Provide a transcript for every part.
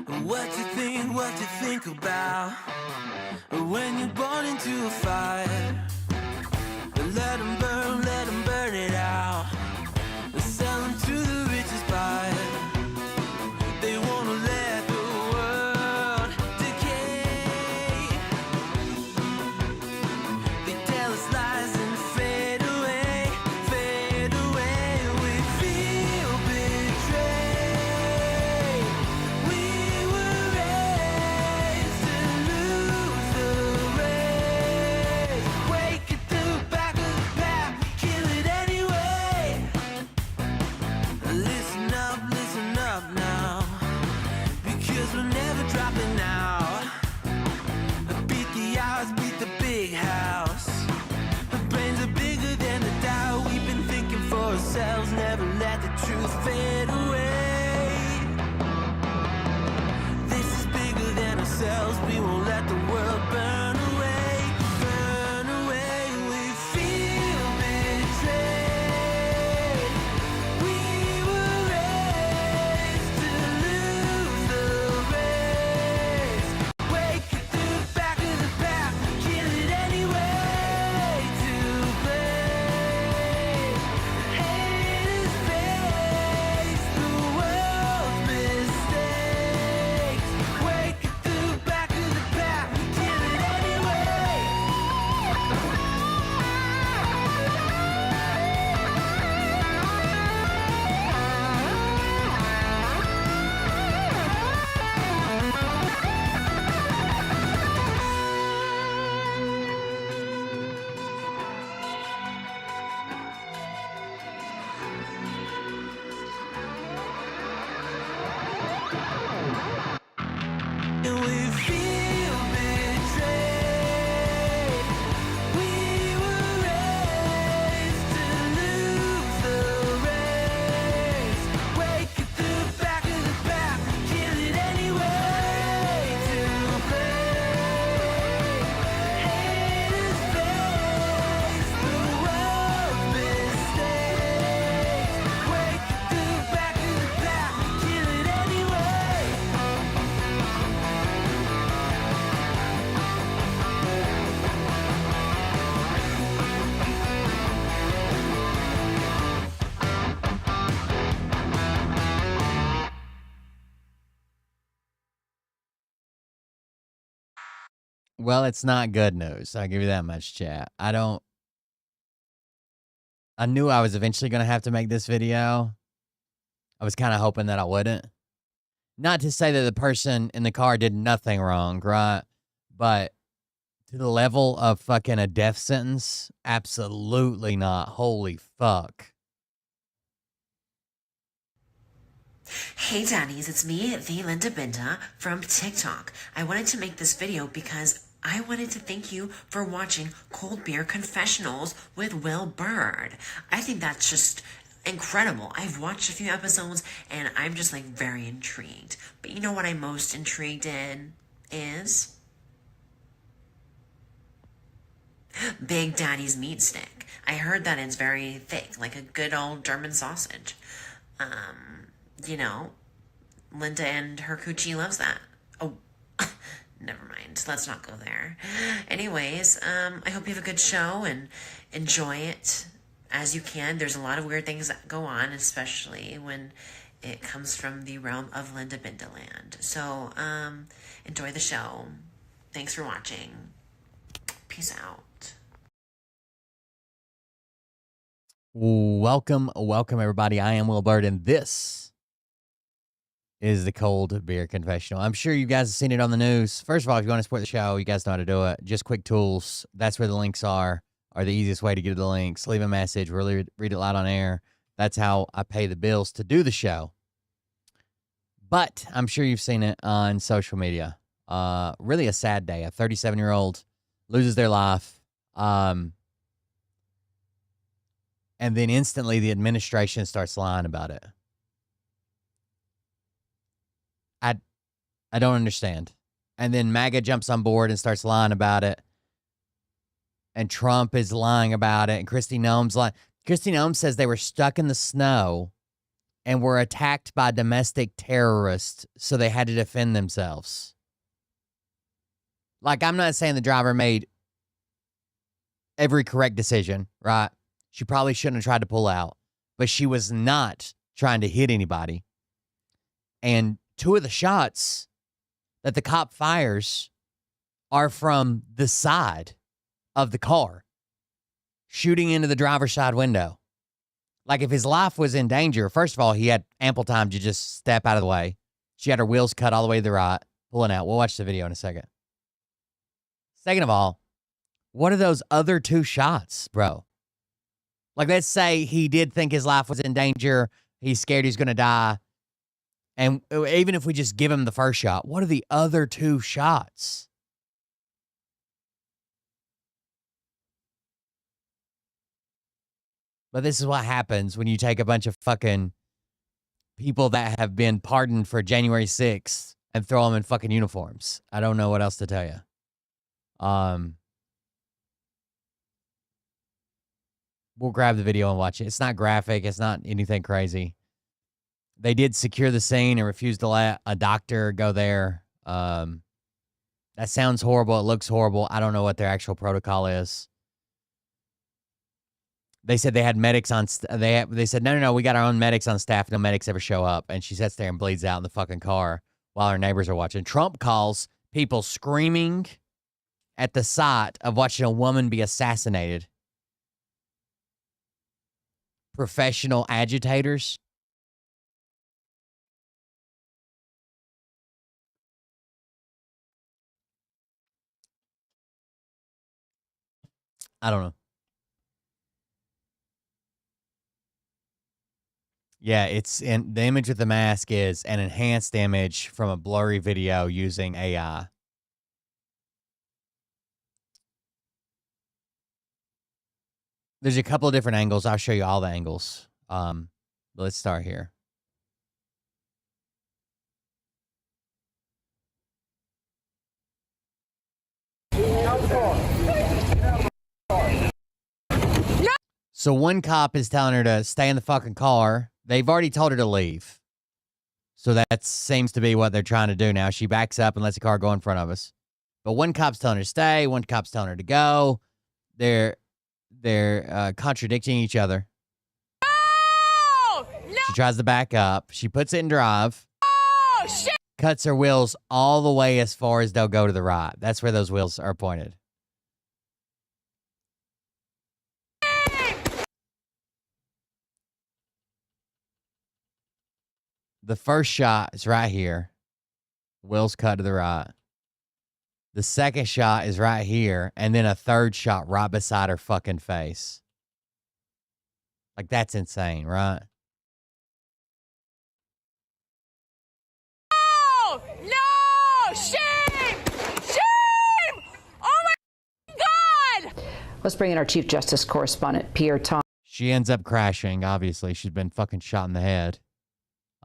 What you think about when you're born into a fire? Let them burn it out. Sell them to the richest buyer. They wanna let the world decay. They tell us lies and fade away, fade away. We feel betrayed. We were raised to lose the race. Wake at the back of the pack, kill it anyway. Listen up now, because we're never dropping out. Beat the odds, beat the big house. The brains are bigger than the doubt. We've been thinking for ourselves, never let the truth fade away. This is bigger than ourselves, we won't let the world burn away, burn away. We feel betrayed. We were raised to lose the race. Wake at the back of the pack, kill it anyway. To blame, haters face the world's mistakes. Wake at the back of the pack, kill it anyway. And we feel betrayed. We were raised to lose the race. Wake at the back of the pack, kill it anyway. To blame, haters face the world's mistakes. Wake at the back of the pack, kill it anyway. Well, it's not good news. I'll give you that much, chat. I knew I was eventually going to have to make this video. I was kind of hoping that I wouldn't. Not to say that the person in the car did nothing wrong, right? But to the level of fucking a death sentence, absolutely not. Holy fuck. Hey daddies, it's me, the Linda Binda from TikTok. I wanted to make this video because I wanted to thank you for watching Cold Beer Confessionals with Will Bird. I think that's just incredible. I've watched a few episodes and I'm just like very intrigued. But you know what I'm most intrigued in is Big Daddy's meat stick. I heard that it's very thick, like a good old German sausage. You know, Linda and her coochie loves that. Oh, never mind. Let's not go there. Anyways, I hope you have a good show and enjoy it as you can. There's a lot of weird things that go on, especially when it comes from the realm of Linda Bindaland. So, enjoy the show. Thanks for watching. Peace out. Welcome everybody. I am Will Bird, and this is the Cold Beer Confessional. I'm sure you guys have seen it on the news. First of all, if you want to support the show, you guys know how to do it. Just quick tools. That's where the links are the easiest way to get to the links. Leave a message. Really read it loud on air. That's how I pay the bills to do the show. But I'm sure you've seen it on social media. Really a sad day. A 37-year-old loses their life. And then instantly the administration starts lying about it. I don't understand. And then MAGA jumps on board and starts lying about it. And Trump is lying about it. And Kristi Noem's lying. Kristi Noem says they were stuck in the snow and were attacked by domestic terrorists, so they had to defend themselves. Like, I'm not saying the driver made every correct decision, right? She probably shouldn't have tried to pull out, but she was not trying to hit anybody. And 2 of the shots that the cop fires are from the side of the car, shooting into the driver's side window. Like, if his life was in danger, first of all, he had ample time to just step out of the way. She had her wheels cut all the way to the right, pulling out. We'll watch the video in a second. Second of all, what are those other 2 shots, bro? Like, let's say he did think his life was in danger. He's scared he's going to die. And even if we just give him the first shot, what are the other 2 shots? But this is what happens when you take a bunch of fucking people that have been pardoned for January 6th and throw them in fucking uniforms. I don't know what else to tell you. We'll grab the video and watch it. It's not graphic. It's not anything crazy. They did secure the scene and refused to let a doctor go there. That sounds horrible. It looks horrible. I don't know what their actual protocol is. They said they had medics on. They said, no, we got our own medics on staff. No medics ever show up. And she sits there and bleeds out in the fucking car while her neighbors are watching. Trump calls people screaming at the sight of watching a woman be assassinated professional agitators. I don't know. Yeah, it's in the image with the mask is an enhanced image from a blurry video using AI. There's a couple of different angles. I'll show you all the angles. But let's start here. So one cop is telling her to stay in the fucking car. They've already told her to leave. So that seems to be what they're trying to do now. She backs up and lets the car go in front of us. But one cop's telling her to stay. One cop's telling her to go. They're contradicting each other. No! No! She tries to back up. She puts it in drive. Oh, shit! Cuts her wheels all the way as far as they'll go to the right. That's where those wheels are pointed. The first shot is right here. Wheels cut to the right. The second shot is right here. And then a third shot right beside her fucking face. Like, that's insane, right? No! No! Shame! Shame! Oh my God! Let's bring in our Chief Justice correspondent, Pierre Tom. She ends up crashing, obviously. She's been fucking shot in the head.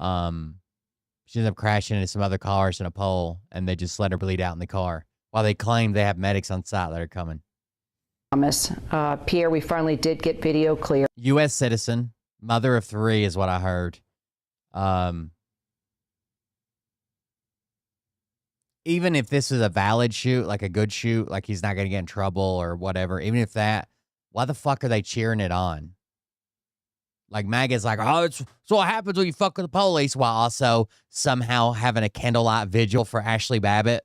She ends up crashing into some other cars and a pole, and they just let her bleed out in the car while they claim they have medics on site that are coming. Thomas. Pierre, we finally did get video clear. U.S. citizen, mother of 3 is what I heard. Even if this is a valid shoot, like a good shoot, like he's not going to get in trouble or whatever, even if that, why the fuck are they cheering it on? Like, MAGA's like, oh, it's what happens when you fuck with the police, while also somehow having a candlelight vigil for Ashley Babbitt.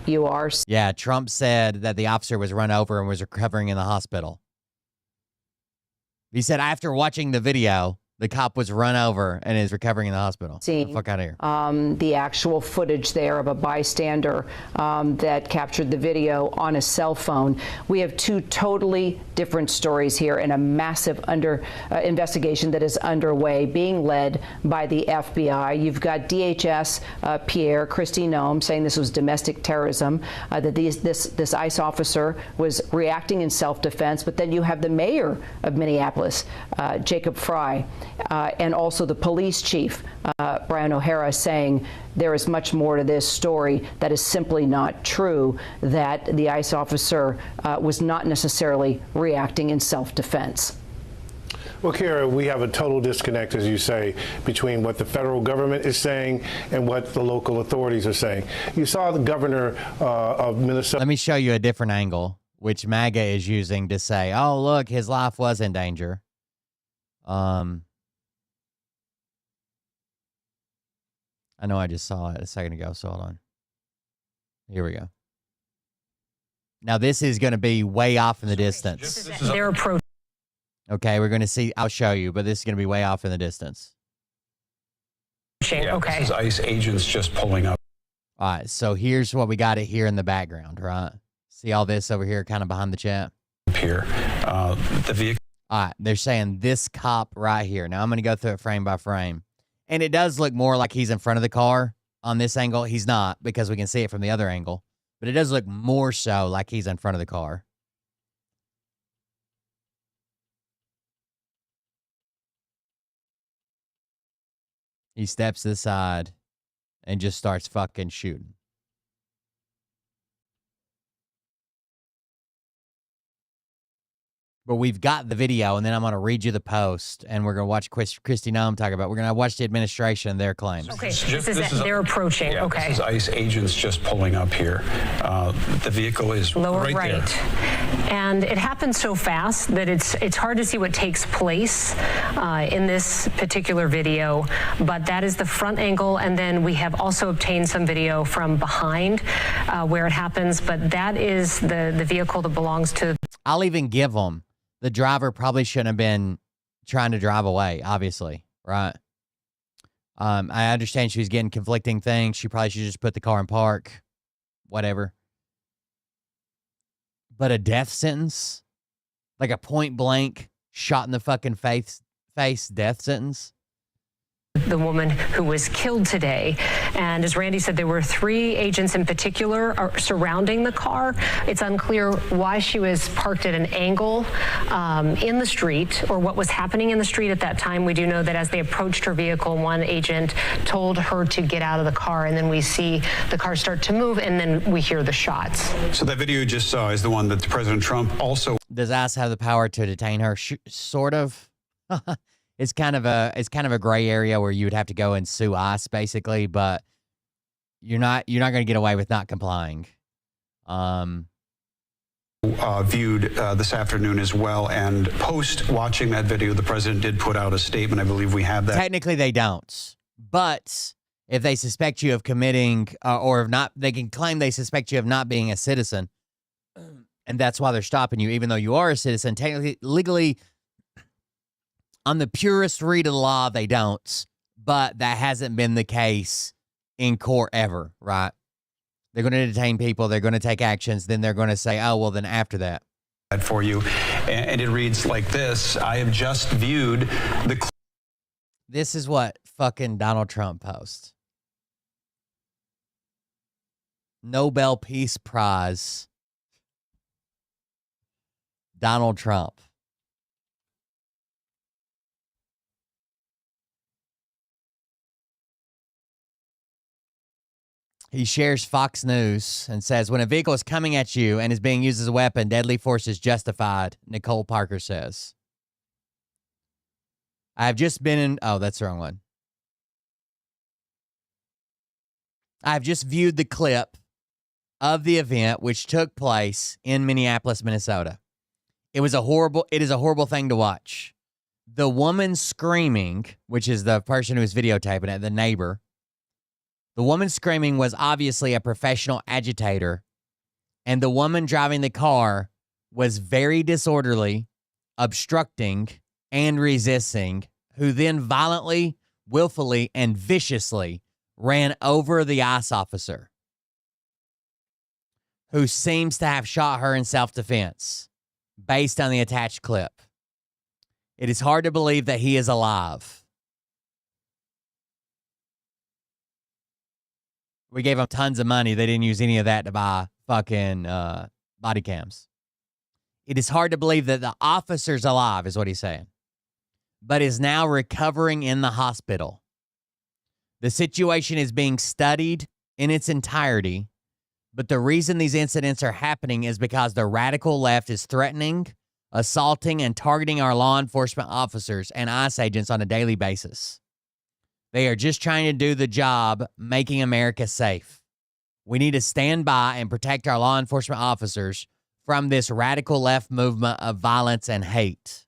You are. Yeah, Trump said that the officer was run over and was recovering in the hospital. He said after watching the video, the cop was run over and is recovering in the hospital. Get the fuck out of here. The actual footage there of a bystander that captured the video on a cell phone. We have 2 totally different stories here and a massive investigation that is underway, being led by the FBI. You've got DHS, Pierre, Kristi Noem, saying this was domestic terrorism, that this ICE officer was reacting in self-defense. But then you have the mayor of Minneapolis, Jacob Frey, and also the police chief, Brian O'Hara, saying there is much more to this story that is simply not true, that the ICE officer was not necessarily reacting in self-defense. Well, Kara, we have a total disconnect, as you say, between what the federal government is saying and what the local authorities are saying. You saw the governor of Minnesota. Let me show you a different angle, which MAGA is using to say, oh, look, his life was in danger. I know I just saw it a second ago, so hold on. Here we go. Now, this is going to be way off in the distance. Their approach. Okay, we're going to see. I'll show you, but this is going to be way off in the distance. Yeah, okay. This is ICE agents just pulling up. All right, so here's what we got it here in the background, right? See all this over here kind of behind the chat? Here. The vehicle. All right, they're saying this cop right here. Now, I'm going to go through it frame by frame. And it does look more like he's in front of the car on this angle. He's not, because we can see it from the other angle. But it does look more so like he's in front of the car. He steps to the side and just starts fucking shooting. But we've got the video, and then I'm going to read you the post, and we're going to watch Kristi Noem talk about. We're going to watch the administration and their claims. Okay, they're approaching. Yeah, okay. This is ICE agents just pulling up here. The vehicle is Lower right there. And it happens so fast that it's hard to see what takes place in this particular video. But that is the front angle, and then we have also obtained some video from behind where it happens. But that is the vehicle that belongs to. I'll even give them. The driver probably shouldn't have been trying to drive away, obviously, right? I understand she was getting conflicting things. She probably should just put the car in park, whatever. But a death sentence? Like a point blank, shot in the fucking face death sentence? The woman who was killed today. And as Randy said, there were 3 agents in particular surrounding the car. It's unclear why she was parked at an angle in the street or what was happening in the street at that time. We do know that as they approached her vehicle, one agent told her to get out of the car, and then we see the car start to move, and then we hear the shots. So that video you just saw is the one that President Trump also. Does ICE have the power to detain her? Sort of. It's kind of a gray area where you would have to go and sue ICE basically, but you're not going to get away with not complying. Viewed this afternoon as well, and post watching that video, the president did put out a statement. I believe we have that. Technically, they don't, but if they suspect you of committing or of not, they can claim they suspect you of not being a citizen, and that's why they're stopping you, even though you are a citizen. Technically, legally. On the purest read of the law, they don't, but that hasn't been the case in court ever, right? They're going to detain people, they're going to take actions, then they're going to say, oh, well, then after that. For you, and it reads like this: I have just viewed the. This is what fucking Donald Trump posts. Nobel Peace Prize. Donald Trump. He shares Fox News and says, when a vehicle is coming at you and is being used as a weapon, deadly force is justified, Nicole Parker says. I have just been in... Oh, that's the wrong one. I have just viewed the clip of the event which took place in Minneapolis, Minnesota. It is a horrible thing to watch. The woman screaming, which is the person who was videotaping it, the neighbor... The woman screaming was obviously a professional agitator, and the woman driving the car was very disorderly, obstructing, and resisting, who then violently, willfully, and viciously ran over the ICE officer, who seems to have shot her in self-defense, based on the attached clip. It is hard to believe that he is alive. We gave them tons of money. They didn't use any of that to buy fucking body cams. It is hard to believe that the officer's alive, is what he's saying, but is now recovering in the hospital. The situation is being studied in its entirety, but the reason these incidents are happening is because the radical left is threatening, assaulting and targeting our law enforcement officers and ICE agents on a daily basis. They are just trying to do the job, making America safe. We need to stand by and protect our law enforcement officers from this radical left movement of violence and hate.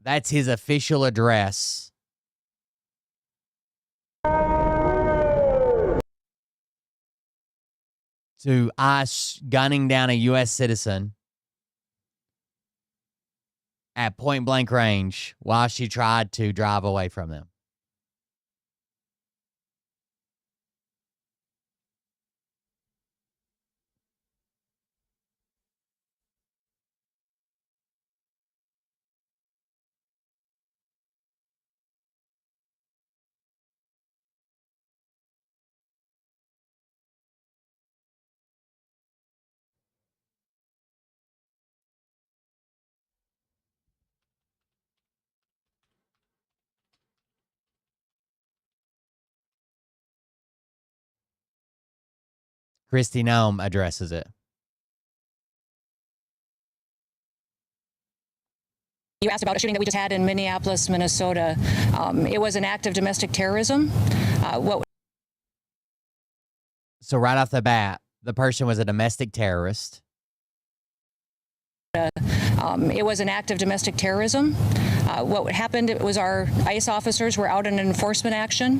That's his official address. To ICE gunning down a U.S. citizen at point blank range while she tried to drive away from them. Kristi Noem addresses it. You asked about a shooting that we just had in Minneapolis, Minnesota. It was an act of domestic terrorism. So right off the bat, the person was a domestic terrorist. It was an act of domestic terrorism. What happened was our ICE officers were out in an enforcement action.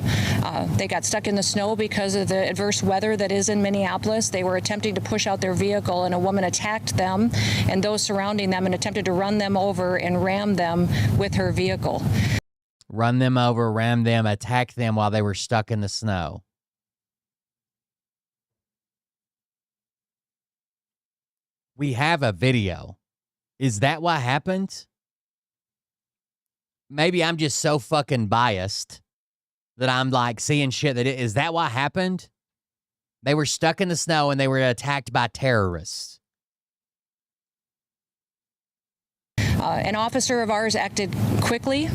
They got stuck in the snow because of the adverse weather that is in Minneapolis. They were attempting to push out their vehicle, and a woman attacked them and those surrounding them and attempted to run them over and ram them with her vehicle. Run them over, ram them, attack them while they were stuck in the snow. We have a video. Is that what happened? Maybe I'm just so fucking biased that I'm like seeing shit is that what happened? They were stuck in the snow and they were attacked by terrorists. An officer of ours acted quickly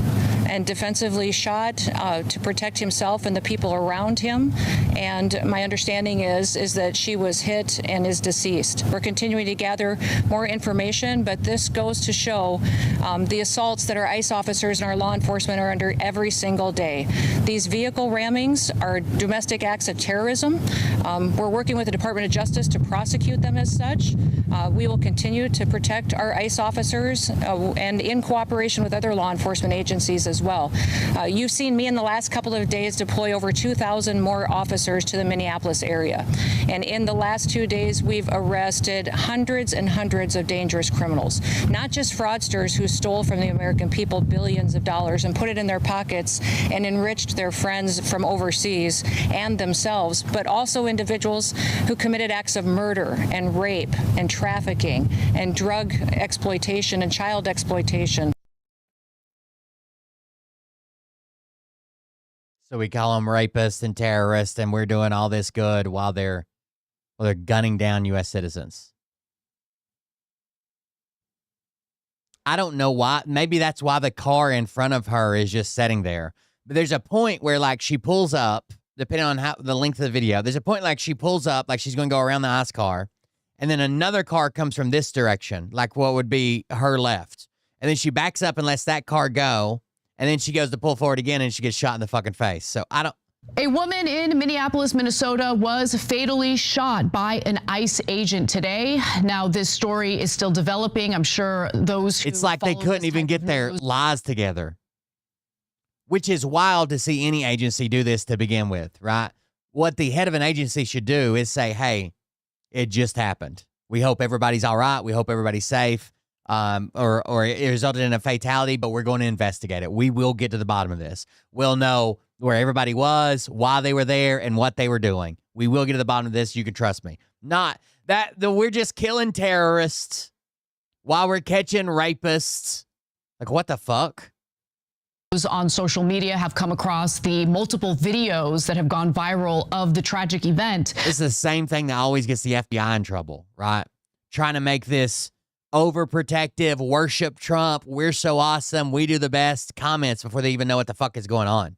and defensively shot to protect himself and the people around him. And my understanding is that she was hit and is deceased. We're continuing to gather more information, but this goes to show the assaults that our ICE officers and our law enforcement are under every single day. These vehicle rammings are domestic acts of terrorism. We're working with the Department of Justice to prosecute them as such. We will continue to protect our ICE officers and in cooperation with other law enforcement agencies as well. You've seen me in the last couple of days deploy over 2,000 more officers to the Minneapolis area. And in the last 2 days, we've arrested hundreds and hundreds of dangerous criminals, not just fraudsters who stole from the American people billions of dollars and put it in their pockets and enriched their friends from overseas and themselves, but also individuals who committed acts of murder and rape and trafficking and drug exploitation and child exploitation. So we call them rapists and terrorists, and we're doing all this good while they're gunning down U.S. citizens. I don't know why. Maybe that's why the car in front of her is just sitting there. But there's a point where, like, she pulls up, depending on how the length of the video. There's a point like she pulls up, like she's going to go around the ICE car, and then another car comes from this direction, like what would be her left. And then she backs up and lets that car go. And then she goes to pull forward again and she gets shot in the fucking face. So I don't. A woman in Minneapolis, Minnesota was fatally shot by an ICE agent today. Now, this story is still developing. I'm sure those who It's like they couldn't even get their lies together, which is wild to see any agency do this to begin with, right? What the head of an agency should do is say, hey, it just happened. We hope everybody's all right. We hope everybody's safe. Or it resulted in a fatality, but we're going to investigate it. We will get to the bottom of this. We'll know where everybody was, why they were there, and what they were doing. We will get to the bottom of this. You can trust me. Not that we're just killing terrorists while we're catching rapists. Like, what the fuck? On social media have come across the multiple videos that have gone viral of the tragic event. It's the same thing that always gets the FBI in trouble, right? Trying to make this overprotective, worship Trump, we're so awesome, we do the best comments before they even know what the fuck is going on.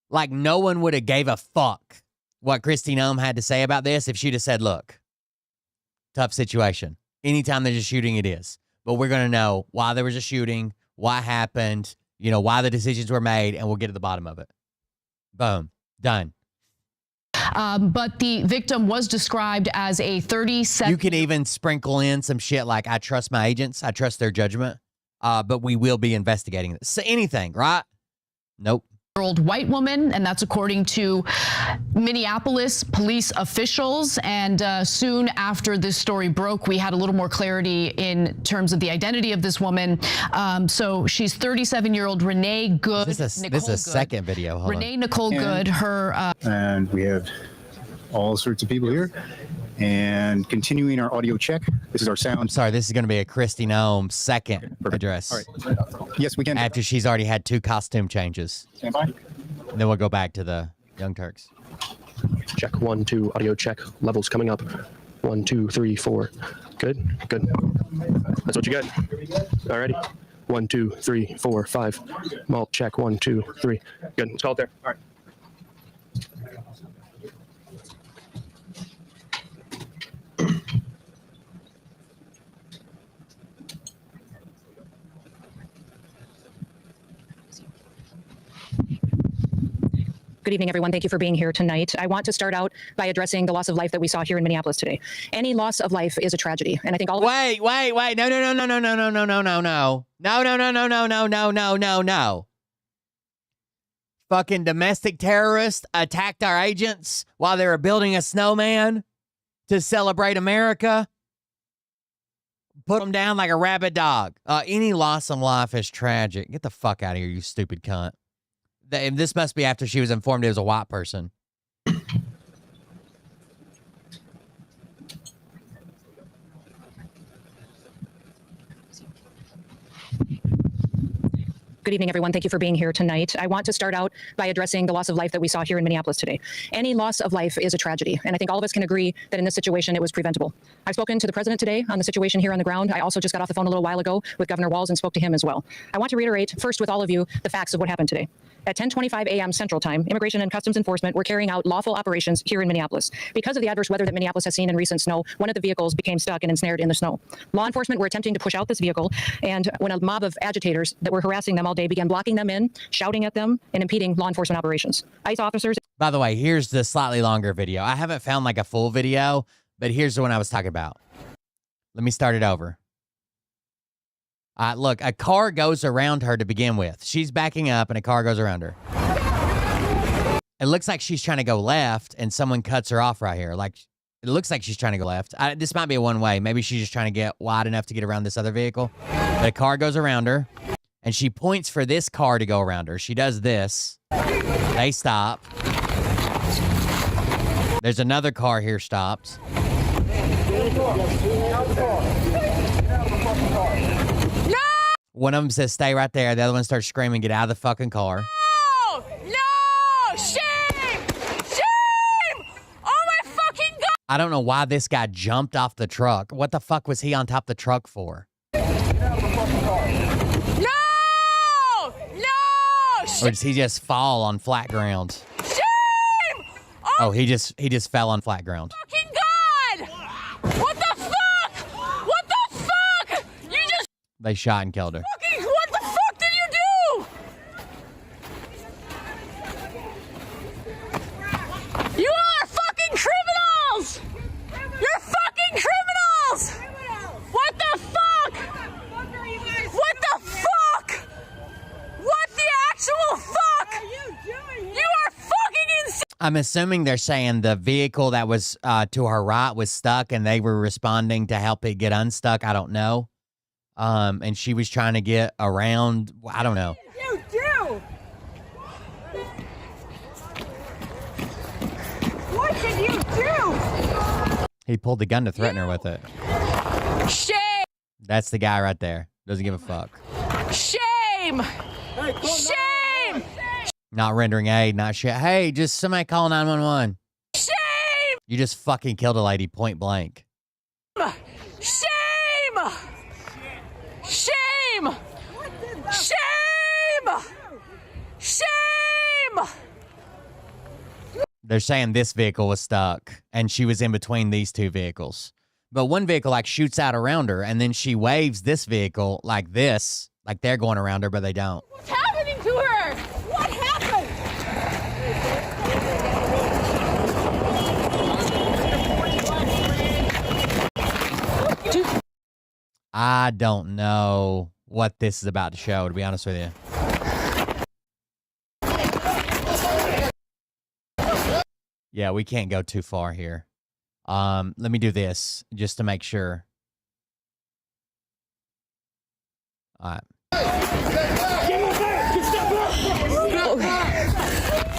Like, no one would have gave a fuck what Kristi Noem had to say about this if she'd have said, look, tough situation. Anytime there's a shooting, it is. But we're going to know why there was a shooting, what happened, you know, why the decisions were made, and we'll get to the bottom of it. Boom. Done. But the victim was described as a 37. You can even sprinkle in some shit like, I trust my agents, I trust their judgment, but we will be investigating this. So anything, right? Nope. Old white woman, and that's according to Minneapolis police officials. And soon after this story broke, we had a little more clarity in terms of the identity of this woman. So she's 37-year-old Renee Good. This is a second video. Hold Renee on. Nicole Good. Her and we have all sorts of people here. And continuing our audio check, this is our sound. I'm sorry, this is going to be a Christy Nome second address. All right. Yes, we can. After she's already had 2 costume changes. Stand by. And then we'll go back to the Young Turks. Check 1, 2, audio check. Levels coming up. 1, 2, 3, 4. Good, good. That's what you got. Alrighty. 1, 2, 3, 4, 5. Malt check. 1, 2, 3. Good. Let's call it there. All right. Good evening, everyone. Thank you for being here tonight. I want to start out by addressing the loss of life that we saw here in Minneapolis today. Any loss of life is a tragedy, and I think all of Wait. No. Fucking domestic terrorists attacked our agents while they were building a snowman to celebrate America. Put them down like a rabid dog. Any loss of life is tragic. Get the fuck out of here, you stupid cunt. This must be after she was informed it was a white person. Good evening, everyone. Thank you for being here tonight. I want to start out by addressing the loss of life that we saw here in Minneapolis today. Any loss of life is a tragedy, and I think all of us can agree that in this situation it was preventable. I've spoken to the president today on the situation here on the ground. I also just got off the phone a little while ago with Governor Walz and spoke to him as well. I want to reiterate first with all of you the facts of what happened today. At 10:25 a.m. Central Time, Immigration and Customs Enforcement were carrying out lawful operations here in Minneapolis. Because of the adverse weather that Minneapolis has seen in recent snow, one of the vehicles became stuck and ensnared in the snow. Law enforcement were attempting to push out this vehicle, and when a mob of agitators that were harassing them all day began blocking them in, shouting at them, and impeding law enforcement operations. ICE officers... By the way, here's the slightly longer video. I haven't found like a full video, but here's the one I was talking about. Let me start it over. Look, a car goes around her to begin with. She's backing up and a car goes around her. It looks like she's trying to go left and someone cuts her off right here. Like, it looks like she's trying to go left. This might be a one-way. Maybe she's just trying to get wide enough to get around this other vehicle. But a car goes around her and she points for this car to go around her. She does this. They stop. There's another car here stopped. No! One of them says, stay right there. The other one starts screaming, get out of the fucking car. No! No! Shame! Shame! Oh my fucking God! I don't know why this guy jumped off the truck. What the fuck was he on top of the truck for? No! No! Or does he just fall on flat ground? Shame! Oh, he just fell on flat ground. Fucking God! What the fuck? What the fuck? You just They shot and killed her. fucking, what the fuck did you do? You are fucking criminals! You're fucking criminals! What the fuck? What the fuck? What the actual fuck? You are fucking insane! I'm assuming they're saying the vehicle that was to her right was stuck and they were responding to help it get unstuck. I don't know. And she was trying to get around. I don't know. You do! What did you do? He pulled the gun to threaten her with it. Shame! That's the guy right there. Doesn't give a fuck. Shame! Shame! Not rendering aid, not shit. Hey, just somebody call 911. Shame! You just fucking killed a lady point blank. Shame! Shame! Shame! Shame! They're saying this vehicle was stuck and she was in between these two vehicles. But one vehicle like shoots out around her, and then she waves this vehicle like this, like they're going around her, but they don't. What's happening to her? What happened? I don't know what this is about to show, to be honest with you. Yeah, we can't go too far here. Let me do this just to make sure. All right.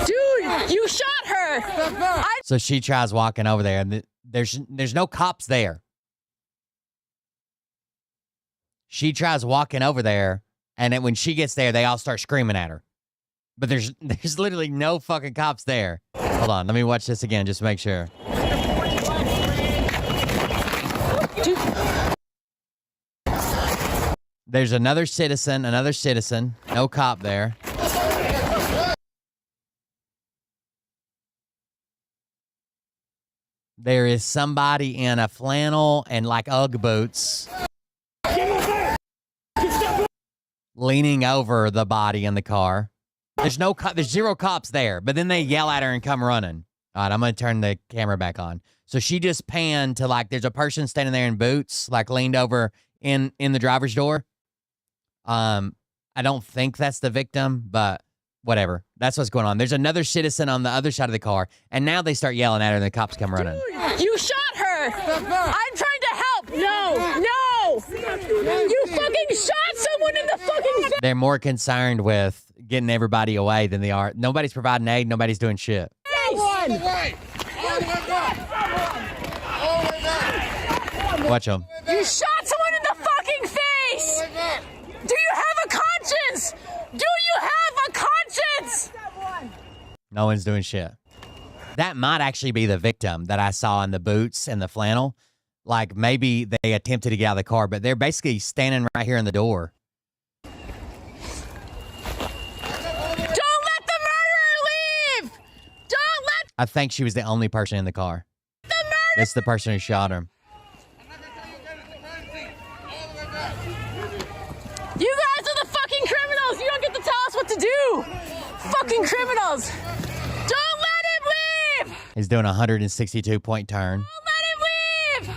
Dude, you shot her. So she tries walking over there, and there's no cops there. She tries walking over there, and then when she gets there, they all start screaming at her. But there's literally no fucking cops there. Hold on, let me watch this again just to make sure. There's another citizen, no cop there. There is somebody in a flannel and like Ugg boots leaning over the body in the car. There's zero cops there, but then they yell at her and come running. All right, I'm going to turn the camera back on. So she just panned to like, there's a person standing there in boots, like leaned over in the driver's door. I don't think that's the victim, but whatever. That's what's going on. There's another citizen on the other side of the car, and now they start yelling at her, and the cops come running. You shot her. I'm trying to help. No. You fucking shot someone in the fucking face. They're more concerned with getting everybody away than they are. Nobody's providing aid. Nobody's doing shit. Watch them. You shot someone in the fucking face. Do you have a conscience? Do you have a conscience? No one's doing shit. That might actually be the victim that I saw in the boots and the flannel. Like maybe they attempted to get out of the car, but they're basically standing right here in the door. Don't let the murderer leave. Don't let I think she was the only person in the car. the murderer. It's the person who shot her. You guys are the fucking criminals. You don't get to tell us what to do. Fucking criminals. Don't let him leave. He's doing a 162-point turn. Don't let him leave.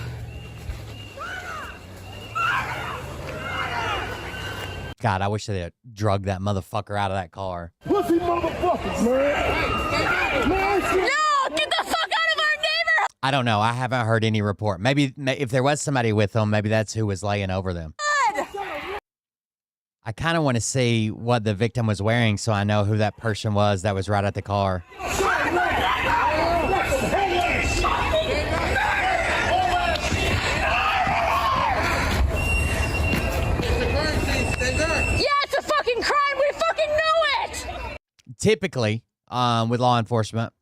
God, I wish they had drugged that motherfucker out of that car. Pussy motherfuckers, man. No, get the fuck out of our neighborhood. I don't know. I haven't heard any report. Maybe if there was somebody with them, maybe that's who was laying over them. I kind of want to see what the victim was wearing so I know who that person was that was right at the car. Typically, with law enforcement,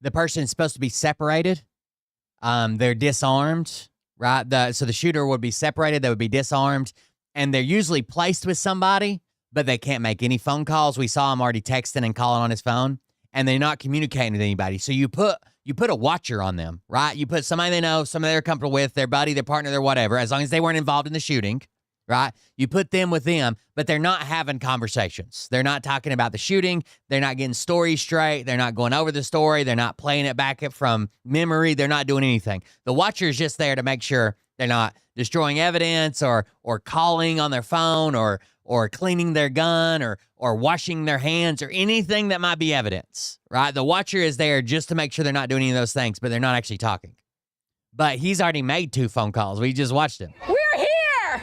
the person is supposed to be separated. They're disarmed, right? So the shooter would be separated. They would be disarmed. And they're usually placed with somebody, but they can't make any phone calls. We saw him already texting and calling on his phone, and they're not communicating with anybody. So you put a watcher on them, right? You put somebody they know, somebody they're comfortable with, their buddy, their partner, their whatever, as long as they weren't involved in the shooting, right? You put them with them, but they're not having conversations. They're not talking about the shooting. They're not getting stories straight. They're not going over the story. They're not playing it back from memory. They're not doing anything. The watcher is just there to make sure they're not destroying evidence or calling on their phone or cleaning their gun or washing their hands or anything that might be evidence, right? The watcher is there just to make sure they're not doing any of those things, but they're not actually talking. But he's already made 2 phone calls. We just watched him. We're here.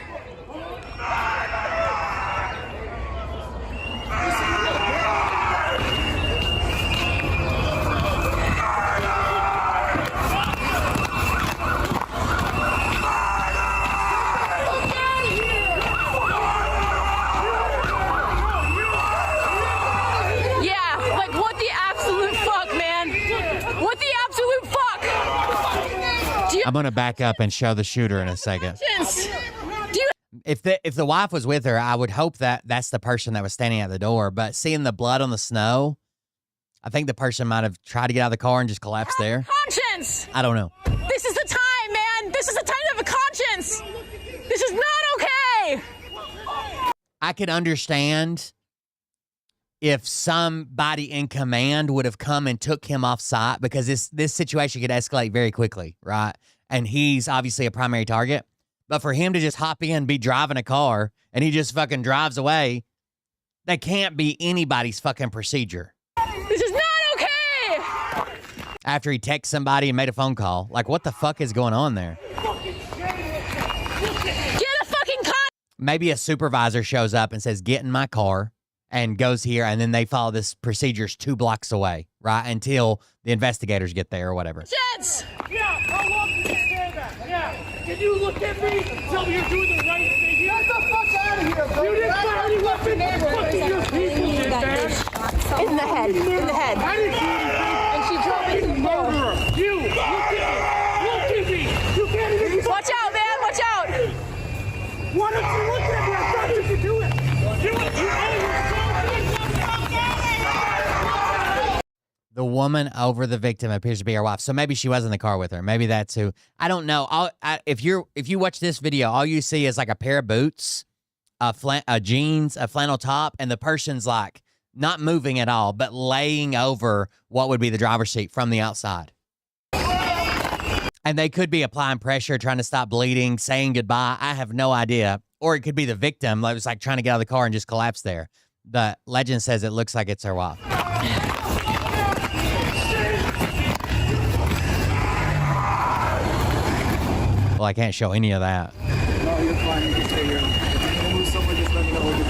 I'm going to back up and show the shooter in a second. If the wife was with her, I would hope that that's the person that was standing at the door. But seeing the blood on the snow, I think the person might have tried to get out of the car and just collapsed there. Conscience. I don't know. This is the time, man. This is the time to have a This is not okay. I could understand if somebody in command would have come and took him off site, because this situation could escalate very quickly, right? And he's obviously a primary target. But for him to just hop in, be driving a car, and he just fucking drives away, that can't be anybody's fucking procedure. This is not okay. After he texted somebody and made a phone call. Like, what the fuck is going on there? Get a fucking cop. Maybe a supervisor shows up and says, get in my car, and goes here, and then they follow this procedures 2 blocks away, right? Until the investigators get there or whatever. Jets. Yeah, how long did you stand there? Yeah. Can you look at me and tell me you're doing the right thing? Get the fuck out of here, bro. You didn't fire any weapons. Fucking your people did, man. In the head. In the head. I didn't do anything. And she drove into the pole. Murderer. You. Look at me. You can't even. Watch out, man. Watch out. Why don't you look at me? I thought you could do it. The woman over the victim appears to be her wife. So maybe she was in the car with her. Maybe that's who. I don't know. If you watch this video, all you see is like a pair of boots, a jeans, a flannel top, and the person's like not moving at all, but laying over what would be the driver's seat from the outside. And they could be applying pressure, trying to stop bleeding, saying goodbye. I have no idea. Or it could be the victim that was like trying to get out of the car and just collapsed there. The legend says it looks like it's her wife. Well, I can't show any of that. No, you're fine. You can stay here. If you move somewhere, just let me know. We'll get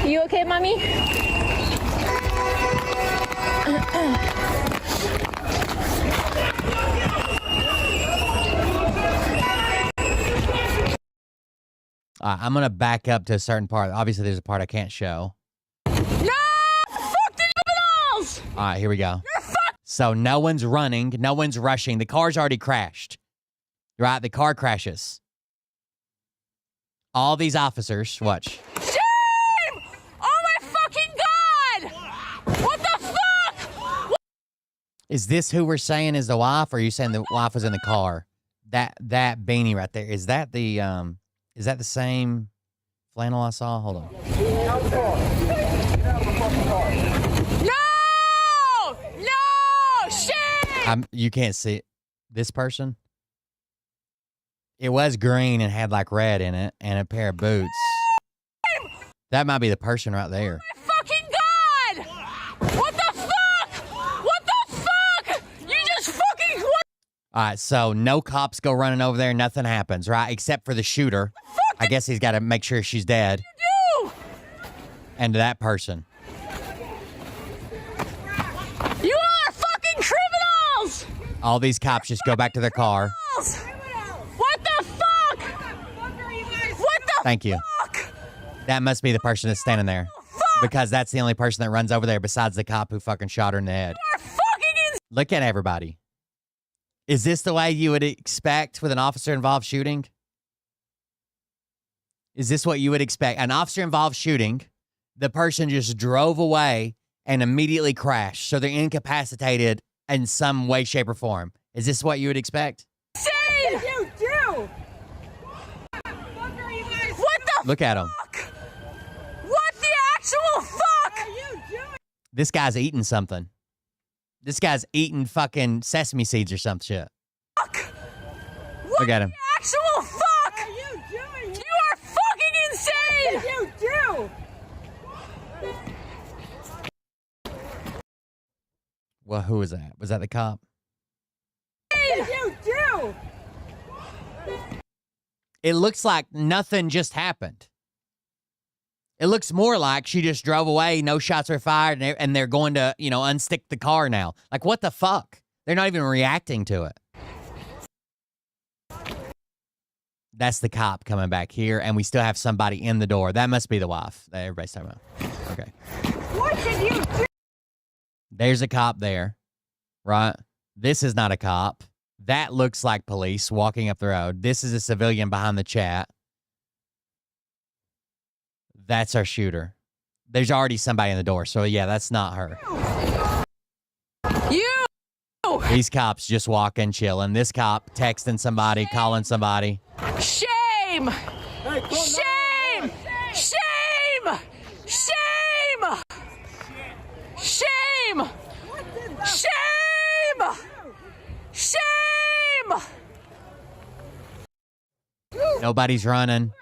there. You okay, mommy? I'm going to back up to a certain part. Obviously, there's a part I can't show. No! Fuck the criminals! All right, here we go. You're fucked! So no one's running. No one's rushing. The car's already crashed. Right? The car crashes. All these officers, watch. Shame! Oh my fucking God! What the fuck? What? Is this who we're saying is the wife, or are you saying the wife was in the car? That beanie right there. Is that the same flannel I saw? Hold on. No! No! Shame! You can't see it. This person? It was green and had like red in it and a pair of boots. That might be the person right there. Oh my fucking God! What the fuck? What the fuck? You just fucking... What? All right, so no cops go running over there. Nothing happens, right? Except for the shooter. I guess he's got to make sure she's dead. You! And that person. You are fucking criminals! All these cops just go back to their car. What the fuck? What the Thank you. fuck? That must be the person that's standing there. Because that's the only person that runs over there besides the cop who fucking shot her in the head. You're fucking insane! Look at everybody. Is this the way you would expect with an officer-involved shooting? Is this what you would expect? An officer-involved shooting, the person just drove away and immediately crashed, so they're incapacitated in some way, shape, or form. Is this what you would expect? Insane! You do! What the Look at him. fuck? What the actual fuck? Are you doing? This guy's eating something. This guy's eating fucking sesame seeds or some shit. Fuck! What Look at him. the actual fuck? Are you doing? You are fucking insane! You do! Well, who was that? Was that the cop? You do! It looks like nothing just happened. It looks more like she just drove away, no shots were fired, and they're going to, unstick the car now. Like, what the fuck? They're not even reacting to it. That's the cop coming back here, and we still have somebody in the door. That must be the wife that everybody's talking about. Okay. What did you do? There's a cop there, right? This is not a cop. That looks like police walking up the road. This is a civilian behind the chat. That's our shooter. There's already somebody in the door, so yeah, that's not her. You! No! These cops just walking, chilling. This cop texting somebody, calling somebody. Shame! Shame! Shame! Shame! Shame! Shame! Shame! Nobody's running.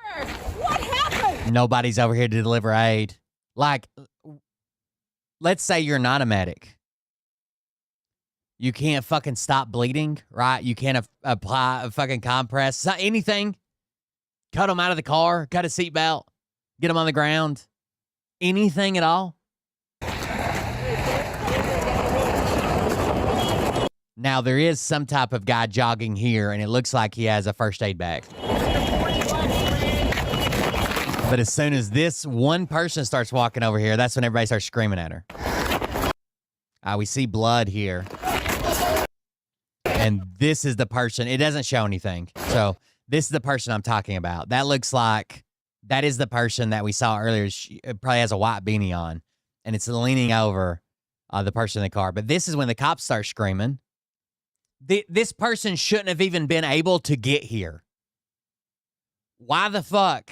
What happened? Nobody's over here to deliver aid. Like, let's say you're not a medic. You can't fucking stop bleeding, right? You can't apply a fucking compress. Not anything. Cut them out of the car. Cut a seatbelt. Get them on the ground. Anything at all. Now, there is some type of guy jogging here, and it looks like he has a first aid bag. But as soon as this one person starts walking over here, that's when everybody starts screaming at her. We see blood here. And this is the person. It doesn't show anything. So this is the person I'm talking about. That looks like that is the person that we saw earlier. She probably has a white beanie on. And it's leaning over the person in the car. But this is when the cops start screaming. This person shouldn't have even been able to get here. Why the fuck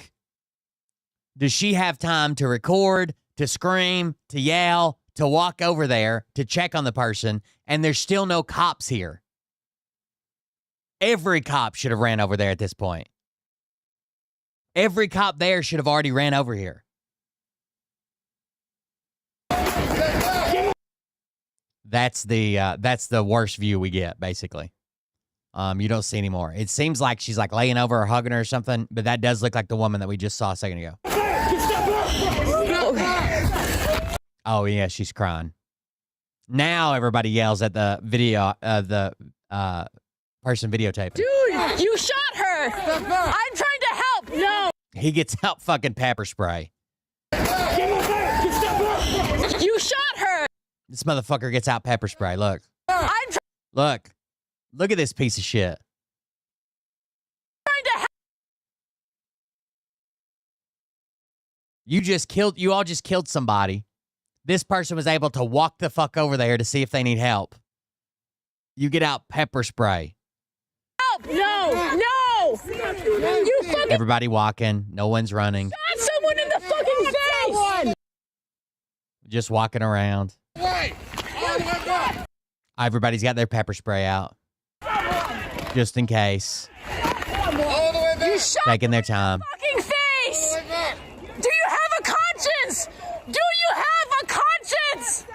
does she have time to record, to scream, to yell, to walk over there, to check on the person, and there's still no cops here? Every cop should have ran over there at this point. Every cop there should have already ran over here. That's the worst view we get, basically. You don't see anymore. It seems like she's like laying over or hugging her or something, but that does look like the woman that we just saw a second ago. Oh yeah, she's crying. Now everybody yells at the video, the person videotaping. Dude, you shot her! I'm trying to help! No! He gets out fucking pepper spray. You shot her! This motherfucker gets out pepper spray. Look. Look. Look at this piece of shit. Trying to help. You all just killed somebody. This person was able to walk the fuck over there to see if they need help. You get out pepper spray. Help! No! No! You fucking Everybody walking. No one's running. shot someone in the fucking face! Just walking around. Everybody's got their pepper spray out. Just in case. You shot Taking their time. fucking face! Do you have a conscience? Do you have a conscience?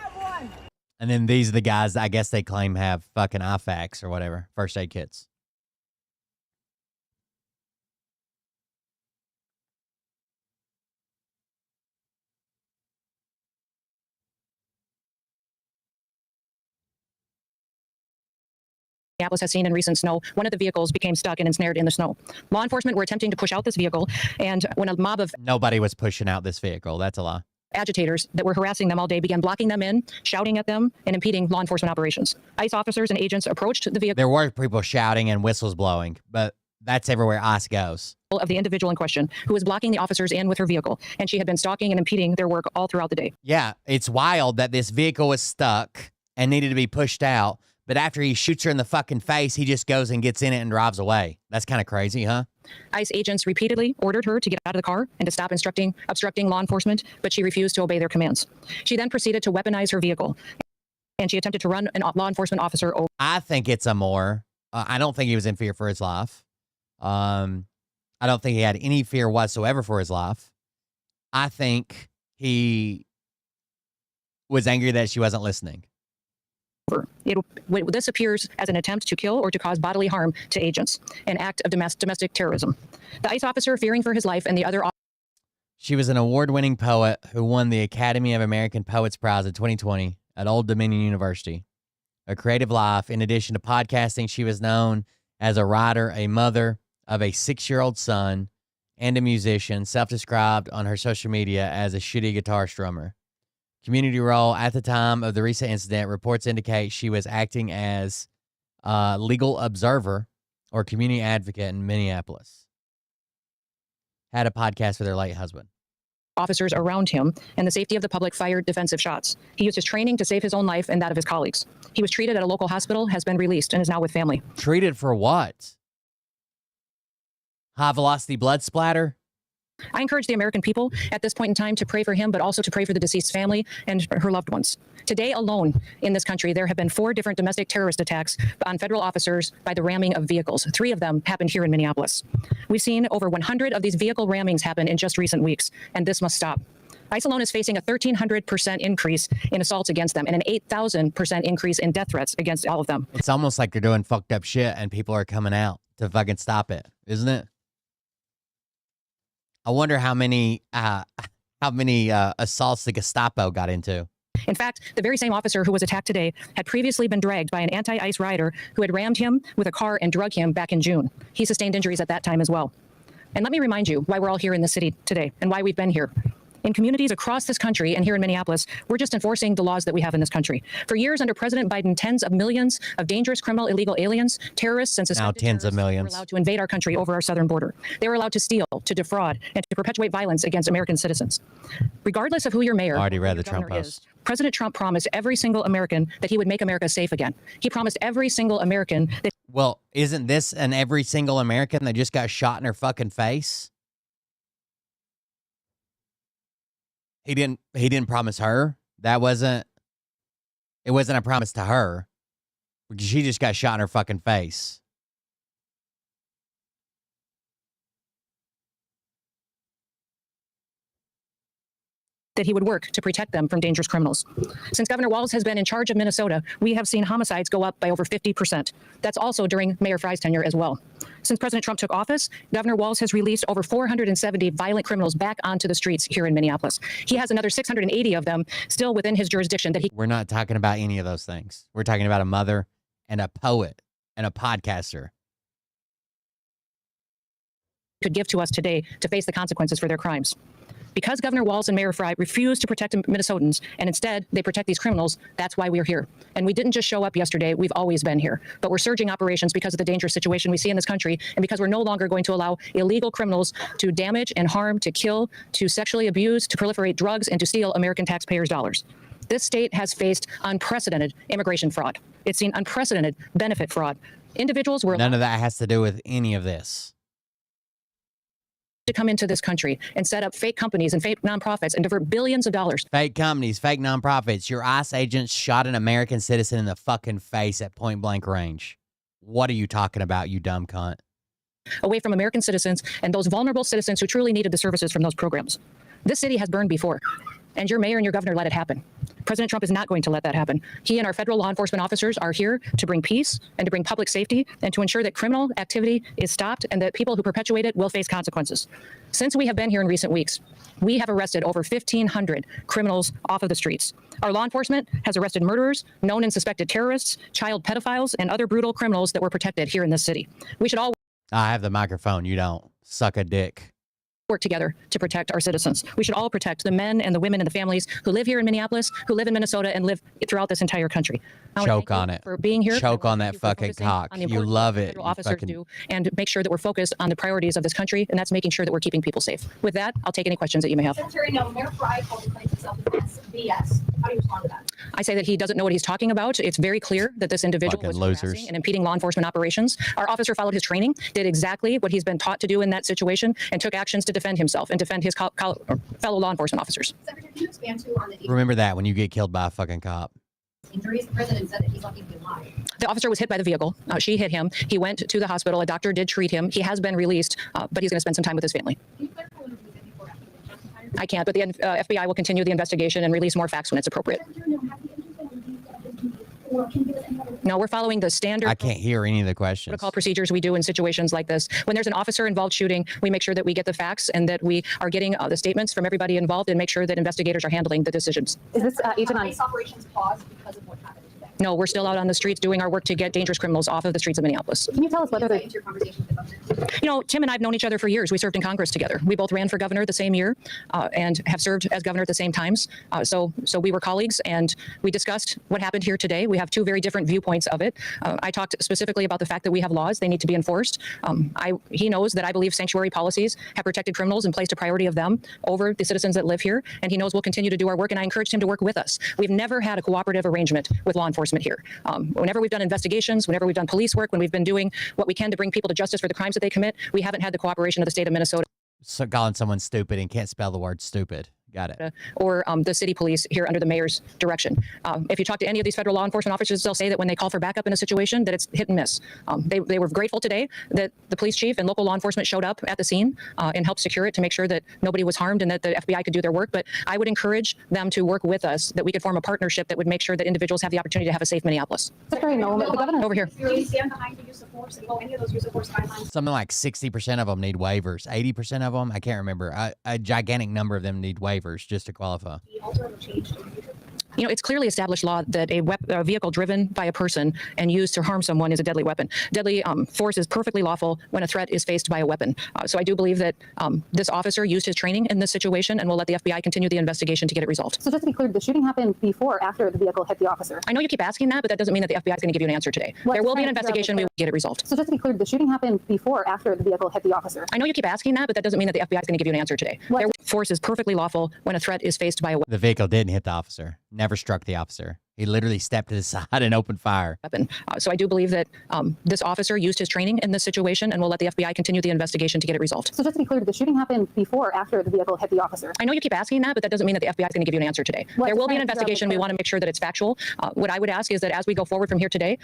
And then these are the guys that I guess they claim have fucking IFAKs or whatever. First aid kits. Minneapolis has seen in recent snow, one of the vehicles became stuck and ensnared in the snow. Law enforcement were attempting to push out this vehicle, and when a mob of Nobody was pushing out this vehicle. That's a lie. agitators that were harassing them all day began blocking them in, shouting at them, and impeding law enforcement operations. ICE officers and agents approached the vehicle There were people shouting and whistles blowing, but that's everywhere ICE goes. of the individual in question, who was blocking the officers in with her vehicle, and she had been stalking and impeding their work all throughout the day. Yeah, it's wild that this vehicle was stuck and needed to be pushed out, but after he shoots her in the fucking face, he just goes and gets in it and drives away. That's kind of crazy, huh? ICE agents repeatedly ordered her to get out of the car and to stop obstructing law enforcement, but she refused to obey their commands. She then proceeded to weaponize her vehicle, and she attempted to run a law enforcement officer over. I think it's a more. I don't think he was in fear for his life. I don't think he had any fear whatsoever for his life. I think he was angry that she wasn't listening. This appears as an attempt to kill or to cause bodily harm to agents, an act of domestic terrorism. The ICE officer, fearing for his life, and the other. She was an award-winning poet who won the Academy of American Poets Prize in 2020 at Old Dominion University. A creative life. In addition to podcasting, she was known as a writer, a mother of a 6-year-old son, and a musician, self-described on her social media as a shitty guitar strummer. Community role at the time of the recent incident, reports indicate she was acting as a legal observer or community advocate in Minneapolis. Had a podcast with her late husband. officers around him and the safety of the public fired defensive shots. He used his training to save his own life and that of his colleagues. He was treated at a local hospital, has been released, and is now with family. Treated for what? High velocity blood splatter? I encourage the American people at this point in time to pray for him, but also to pray for the deceased's family and her loved ones. Today alone in this country, there have been 4 different domestic terrorist attacks on federal officers by the ramming of vehicles. 3 of them happened here in Minneapolis. We've seen over 100 of these vehicle rammings happen in just recent weeks, and this must stop. ICE alone is facing a 1,300% increase in assaults against them and an 8,000% increase in death threats against all of them. It's almost like they're doing fucked up shit and people are coming out to fucking stop it, isn't it? I wonder how many assaults the Gestapo got into. In fact, the very same officer who was attacked today had previously been dragged by an anti-ICE rioter who had rammed him with a car and drug him back in June. He sustained injuries at that time as well. And let me remind you why we're all here in this city today and why we've been here. In communities across this country and here in Minneapolis, we're just enforcing the laws that we have in this country. For years under President Biden, tens of millions of dangerous criminal illegal aliens, terrorists, and suspected tens of millions were allowed to invade our country over our southern border. They were allowed to steal, to defraud, and to perpetuate violence against American citizens. Regardless of who your mayor already read or the governor Trump post. is, President Trump promised every single American that he would make America safe again. He promised every single American that. Well, isn't this an every single American that just got shot in her fucking face? He didn't promise her. It wasn't a promise to her. She just got shot in her fucking face. That he would work to protect them from dangerous criminals. Since Governor Walz has been in charge of Minnesota, we have seen homicides go up by over 50%. That's also during Mayor Frye's tenure as well. Since President Trump took office, Governor Walz has released over 470 violent criminals back onto the streets here in Minneapolis. He has another 680 of them still within his jurisdiction that he. We're not talking about any of those things. We're talking about a mother and a poet and a podcaster. Could give to us today to face the consequences for their crimes. Because Governor Walz and Mayor Frye refuse to protect Minnesotans, and instead they protect these criminals, that's why we're here. And we didn't just show up yesterday, we've always been here. But we're surging operations because of the dangerous situation we see in this country, and because we're no longer going to allow illegal criminals to damage and harm, to kill, to sexually abuse, to proliferate drugs, and to steal American taxpayers' dollars. This state has faced unprecedented immigration fraud. It's seen unprecedented benefit fraud. Individuals were None of that has to do with any of this. To come into this country and set up fake companies and fake nonprofits and divert billions of dollars. Fake companies, fake nonprofits. Your ICE agents shot an American citizen in the fucking face at point blank range. What are you talking about, you dumb cunt? Away from American citizens and those vulnerable citizens who truly needed the services from those programs. This city has burned before, and your mayor and your governor let it happen. President Trump is not going to let that happen. He and our federal law enforcement officers are here to bring peace and to bring public safety and to ensure that criminal activity is stopped and that people who perpetuate it will face consequences. Since we have been here in recent weeks, we have arrested over 1,500 criminals off of the streets. Our law enforcement has arrested murderers, known and suspected terrorists, child pedophiles, and other brutal criminals that were protected here in this city. We should all I have the microphone. You don't. Suck a dick. Work together to protect our citizens. We should all protect the men and the women and the families who live here in Minneapolis, who live in Minnesota, and live throughout this entire country. Choke on it. For being here. Choke on that fucking cock. You love it. Officers do, and make sure that we're focused on the priorities of this country, and that's making sure that we're keeping people safe. With that, I'll take any questions that you may have. Secretary, no, Mayor Frye called the claims himself BS. How do you respond to that? I say that he doesn't know what he's talking about. It's very clear that this individual was harassing and impeding law enforcement operations. Our officer followed his training, did exactly what he's been taught to do in that situation, and took actions to defend himself and defend his fellow law enforcement officers. Secretary, can you expand too on the Remember that when you get killed by a fucking cop. injuries? The president said that he's lucky to be alive. The officer was hit by the vehicle. She hit him. He went to the hospital. A doctor did treat him. He has been released, but he's going to spend some time with his family. I can't, but the FBI will continue the investigation and release more facts when it's appropriate. No, we're following the standard. I can't hear any of the questions. Protocol procedures we do in situations like this. When there's an officer-involved shooting, we make sure that we get the facts and that we are getting the statements from everybody involved and make sure that investigators are handling the decisions. Is this agent on operations paused because of what happened today? No, we're still out on the streets doing our work to get dangerous criminals off of the streets of Minneapolis. Can you tell us whether into your conversation with the governor? You know, Tim and I have known each other for years. We served in Congress together. We both ran for governor the same year and have served as governor at the same times. So we were colleagues, and we discussed what happened here today. We have two very different viewpoints of it. I talked specifically about the fact that we have laws. They need to be enforced. He knows that I believe sanctuary policies have protected criminals and placed a priority of them over the citizens that live here. And he knows we'll continue to do our work, and I encouraged him to work with us. We've never had a cooperative arrangement with law enforcement here. Whenever we've done investigations, whenever we've done police work, when we've been doing what we can to bring people to justice for the crimes that they commit, we haven't had the cooperation of the state of Minnesota. So calling someone stupid and can't spell the word stupid. Got it. Or the city police here under the mayor's direction. If you talk to any of these federal law enforcement officers, they'll say that when they call for backup in a situation, that it's hit and miss. They were grateful today that the police chief and local law enforcement showed up at the scene and helped secure it to make sure that nobody was harmed and that the FBI could do their work. But I would encourage them to work with us, that we could form a partnership that would make sure that individuals have the opportunity to have a safe Minneapolis. Secretary Nolan, the governor over here. Really stand behind the use of force and go any of those use of force guidelines. Something like 60% of them need waivers. 80% of them, I can't remember. A gigantic number of them need waivers just to qualify. You know, it's clearly established law that a vehicle driven by a person and used to harm someone is a deadly weapon. Deadly force is perfectly lawful when a threat is faced by a weapon. So I do believe that this officer used his training in this situation, and we'll let the FBI continue the investigation to get it resolved. So just to be clear, the shooting happened before or after the vehicle hit the officer? I know you keep asking that, but that doesn't mean that the FBI is going to give you an answer today. There will be an investigation. We will get it resolved. So just to be clear, the shooting happened before or after the vehicle hit the officer? I know you keep asking that, but that doesn't mean that the FBI is going to give you an answer today. Their force is perfectly lawful when a threat is faced by a weapon. The vehicle didn't hit the officer. Never struck the officer. He literally stepped to the side and opened fire. So I do believe that this officer used his training in this situation, and we'll let the FBI continue the investigation to get it resolved. So just to be clear, the shooting happened before or after the vehicle hit the officer? I know you keep asking that, but that doesn't mean that the FBI is going to give you an answer today. There will be an investigation. We want to make sure that it's factual. What I would ask is that as we go forward from here today,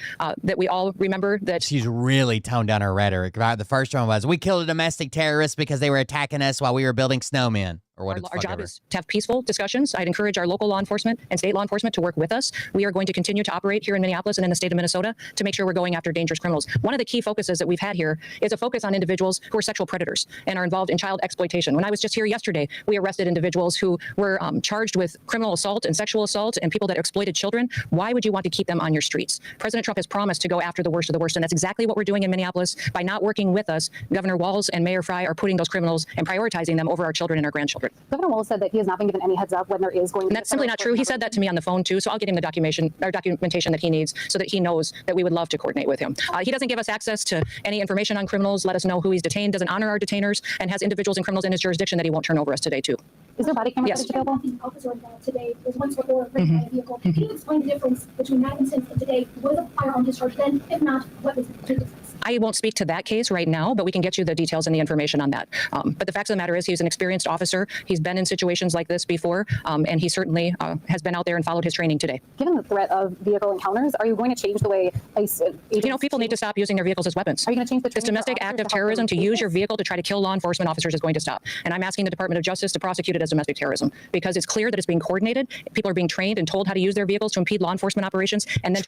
that we all remember that she's really toned down her rhetoric. The first one was, we killed a domestic terrorist because they were attacking us while we were building snowmen. Or what our job is to have peaceful discussions. I'd encourage our local law enforcement and state law enforcement to work with us. We are going to continue to operate here in Minneapolis and in the state of Minnesota to make sure we're going after dangerous criminals. One of the key focuses that we've had here is a focus on individuals who are sexual predators and are involved in child exploitation. When I was just here yesterday, we arrested individuals who were charged with criminal assault and sexual assault and people that exploited children. Why would you want to keep them on your streets? President Trump has promised to go after the worst of the worst, and that's exactly what we're doing in Minneapolis. By not working with us, Governor Walz and Mayor Frey are putting those criminals and prioritizing them over our children and our grandchildren. Governor Walz said that he has not been given any heads up when there is going to be. That's simply not true. He said that to me on the phone too, so I'll get him the documentation that he needs so that he knows that we would love to coordinate with him. He doesn't give us access to any information on criminals, let us know who he's detained, doesn't honor our detainers, and has individuals and criminals in his jurisdiction that he won't turn over us today too. Is there body camera Yes. footage available? The officer involved today was once before by a vehicle. Can you explain the difference between that instance and today? Was a firearm discharge then? If not, what was the difference? I won't speak to that case right now, but we can get you the details and the information on that. But the facts of the matter is he's an experienced officer. He's been in situations like this before, and he certainly has been out there and followed his training today. Given the threat of vehicle encounters, are you going to change the way ICE agents... You know, people need to stop using their vehicles as weapons. Are you going to change the This domestic act of terrorism to use your vehicle to try to kill law enforcement officers is going to stop. And I'm asking the Department of Justice to prosecute it as domestic terrorism because it's clear that it's being coordinated. People are being trained and told how to use their vehicles to impede law enforcement operations, and then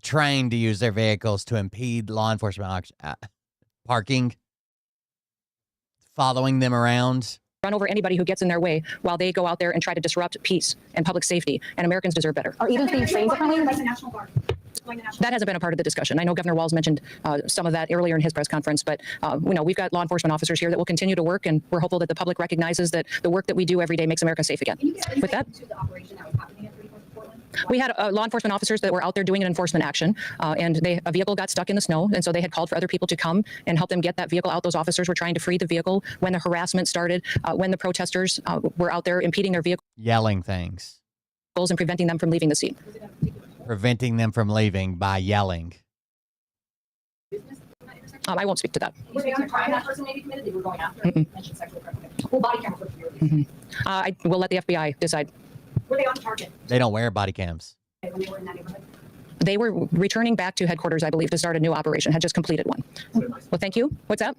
trained to use their vehicles to impede law enforcement parking, following them around. Run over anybody who gets in their way while they go out there and try to disrupt peace and public safety. And Americans deserve better. Are agents being trained differently? That hasn't been a part of the discussion. I know Governor Walz mentioned some of that earlier in his press conference, but we've got law enforcement officers here that will continue to work, and we're hopeful that the public recognizes that the work that we do every day makes America safe again. With that, we had law enforcement officers that were out there doing an enforcement action, and a vehicle got stuck in the snow, and so they had called for other people to come and help them get that vehicle out. Those officers were trying to free the vehicle when the harassment started, when the protesters were out there impeding their vehicle. Yelling things. And preventing them from leaving the scene. Preventing them from leaving by yelling. I won't speak to that. Were they on a crime that person maybe committed? They were going after and mentioned sexual criminal. Well, body camera footage. I will let the FBI decide. Were they on target? They don't wear body cams. When they were in that neighborhood? They were returning back to headquarters, I believe, to start a new operation, had just completed one. Well, thank you. What's that?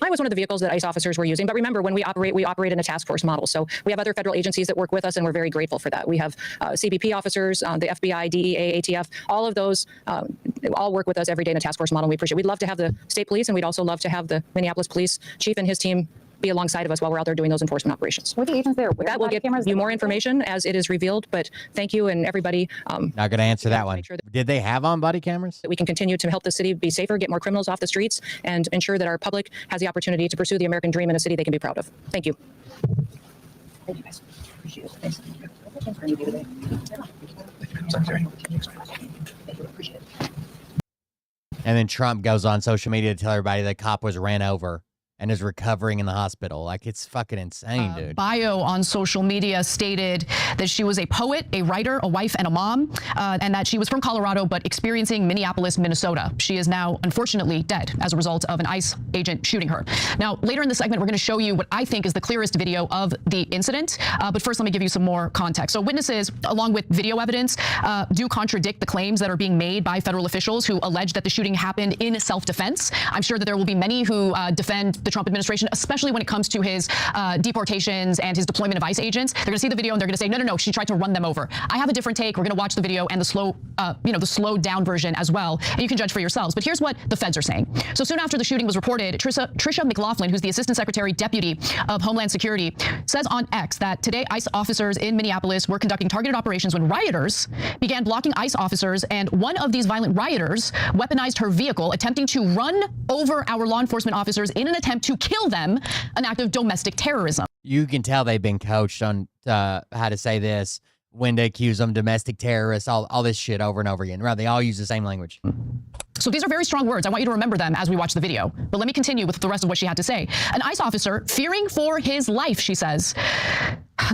I was one of the vehicles that ICE officers were using. But remember, when we operate in a task force model. So we have other federal agencies that work with us, and we're very grateful for that. We have CBP officers, the FBI, DEA, ATF, all of those all work with us every day in a task force model, and we appreciate it. We'd love to have the state police, and we'd also love to have the Minneapolis police chief and his team be alongside of us while we're out there doing those enforcement operations. Were the agents there aware That will give you more information as it is revealed, but thank you and everybody. Not going to answer that one. Did they have on body cameras? That we can continue to help the city be safer, get more criminals off the streets, and ensure that our public has the opportunity to pursue the American dream in a city they can be proud of. Thank you. Thank you, guys. Appreciate it. Thanks. Thank you today. Sorry. Appreciate it. And then Trump goes on social media to tell everybody the cop was ran over and is recovering in the hospital. Like, it's fucking insane, dude. Bio on social media stated that she was a poet, a writer, a wife, and a mom, and that she was from Colorado but experiencing Minneapolis, Minnesota. She is now, unfortunately, dead as a result of an ICE agent shooting her. Now, later in the segment, we're going to show you what I think is the clearest video of the incident. But first, let me give you some more context. So witnesses, along with video evidence, do contradict the claims that are being made by federal officials who allege that the shooting happened in self-defense. I'm sure that there will be many who defend the Trump administration, especially when it comes to his deportations and his deployment of ICE agents. They're going to see the video and they're going to say, no, she tried to run them over. I have a different take. We're going to watch the video and the slowed down version as well, and you can judge for yourselves. But here's what the feds are saying. So soon after the shooting was reported, Tricia McLaughlin, who's the Assistant Secretary Deputy of Homeland Security, says on X that today ICE officers in Minneapolis were conducting targeted operations when rioters began blocking ICE officers, and one of these violent rioters weaponized her vehicle, attempting to run over our law enforcement officers in an attempt to kill them, an act of domestic terrorism. You can tell they've been coached on how to say this, when to accuse them domestic terrorists, all this shit over and over again. Right? They all use the same language. So these are very strong words. I want you to remember them as we watch the video. But let me continue with the rest of what she had to say. An ICE officer, fearing for his life, she says,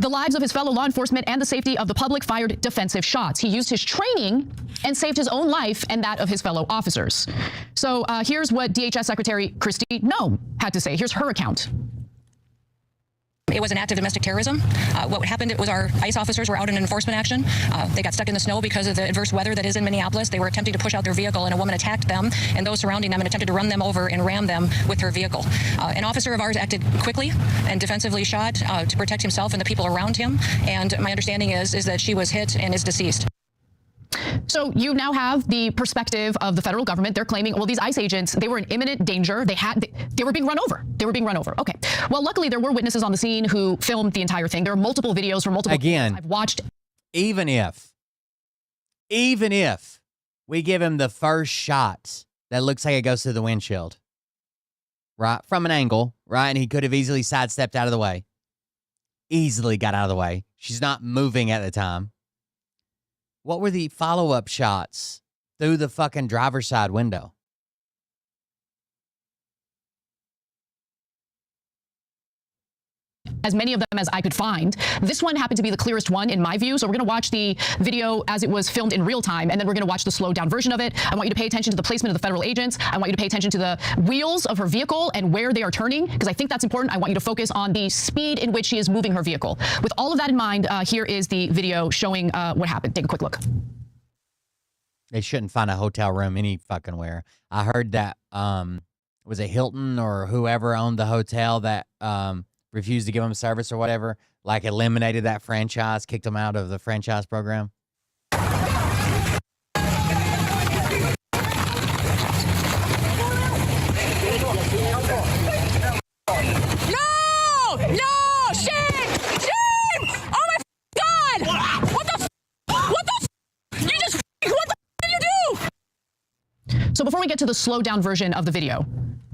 the lives of his fellow law enforcement and the safety of the public, fired defensive shots. He used his training and saved his own life and that of his fellow officers. So here's what DHS Secretary Kristi Noem had to say. Here's her account. It was an act of domestic terrorism. What happened, it was our ICE officers were out in an enforcement action. They got stuck in the snow because of the adverse weather that is in Minneapolis. They were attempting to push out their vehicle, and a woman attacked them and those surrounding them and attempted to run them over and ram them with her vehicle. An officer of ours acted quickly and defensively shot to protect himself and the people around him. And my understanding is that she was hit and is deceased. So you now have the perspective of the federal government. They're claiming, well, these ICE agents, they were in imminent danger. They were being run over. They were being run over. Okay. Well, luckily there were witnesses on the scene who filmed the entire thing. There are multiple videos from multiple. Again, I've watched. Even if we give him the first shot that looks like it goes through the windshield, right, from an angle, right, and he could have easily sidestepped out of the way, easily got out of the way. She's not moving at the time. What were the follow-up shots through the fucking driver's side window? As many of them as I could find. This one happened to be the clearest one in my view. So we're going to watch the video as it was filmed in real time, and then we're going to watch the slowed down version of it. I want you to pay attention to the placement of the federal agents. I want you to pay attention to the wheels of her vehicle and where they are turning, because I think that's important. I want you to focus on the speed in which she is moving her vehicle. With all of that in mind, here is the video showing what happened. Take a quick look. They shouldn't find a hotel room any fucking where. I heard that was it Hilton or whoever owned the hotel that refused to give them service or whatever, like eliminated that franchise, kicked them out of the franchise program. No! Shame! Oh my God! What the You just, what the did you do? So before we get to the slowed down version of the video,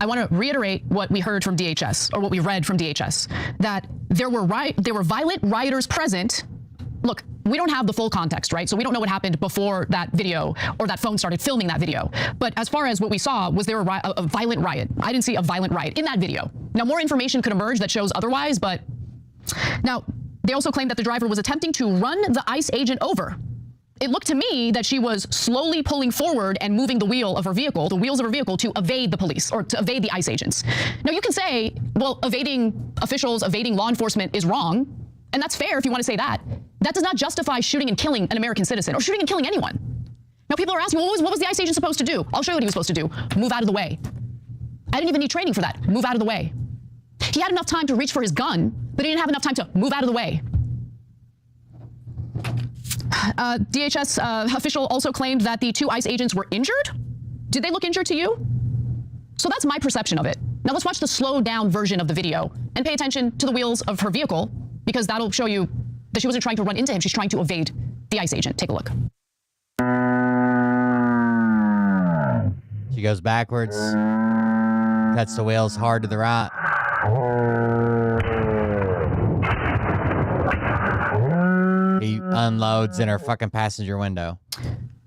I want to reiterate what we heard from DHS, or what we read from DHS, that there were violent rioters present. Look, we don't have the full context, right? So we don't know what happened before that video or that phone started filming that video. But as far as what we saw, was there a violent riot? I didn't see a violent riot in that video. Now, more information could emerge that shows otherwise, but now they also claim that the driver was attempting to run the ICE agent over. It looked to me that she was slowly pulling forward and moving the wheels of her vehicle to evade the police or to evade the ICE agents. Now, you can say, well, evading officials, evading law enforcement is wrong. And that's fair if you want to say that. That does not justify shooting and killing an American citizen or shooting and killing anyone. Now, people are asking, well, what was the ICE agent supposed to do? I'll show you what he was supposed to do. Move out of the way. I didn't even need training for that. Move out of the way. He had enough time to reach for his gun, but he didn't have enough time to move out of the way. DHS official also claimed that the two ICE agents were injured. Did they look injured to you? So that's my perception of it. Now let's watch the slowed down version of the video and pay attention to the wheels of her vehicle, because that'll show you that she wasn't trying to run into him. She's trying to evade the ICE agent. Take a look. She goes backwards, cuts the wheels hard to the right. He unloads in her fucking passenger window.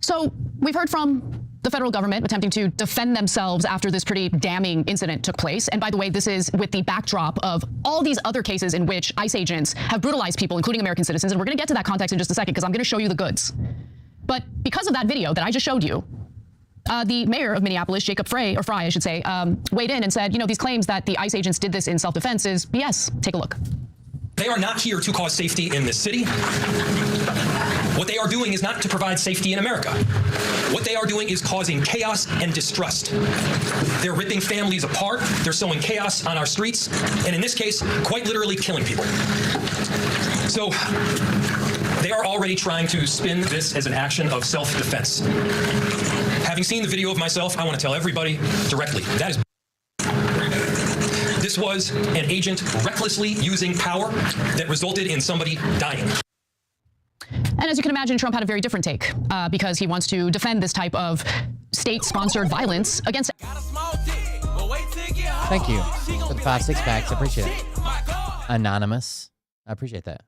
So we've heard from the federal government attempting to defend themselves after this pretty damning incident took place. And by the way, this is with the backdrop of all these other cases in which ICE agents have brutalized people, including American citizens. And we're going to get to that context in just a second, because I'm going to show you the goods. But because of that video that I just showed you, the mayor of Minneapolis, Jacob Frey, I should say, weighed in and said, you know, these claims that the ICE agents did this in self-defense is BS. Take a look. They are not here to cause safety in this city. What they are doing is not to provide safety in America. What they are doing is causing chaos and distrust. They're ripping families apart. They're sowing chaos on our streets. And in this case, quite literally killing people. So they are already trying to spin this as an action of self-defense. Having seen the video of myself, I want to tell everybody directly, that is this was an agent recklessly using power that resulted in somebody dying. And as you can imagine, Trump had a very different take because he wants to defend this type of state-sponsored violence against... Thank you for the 5 6-packs. I appreciate it. Anonymous. I appreciate that.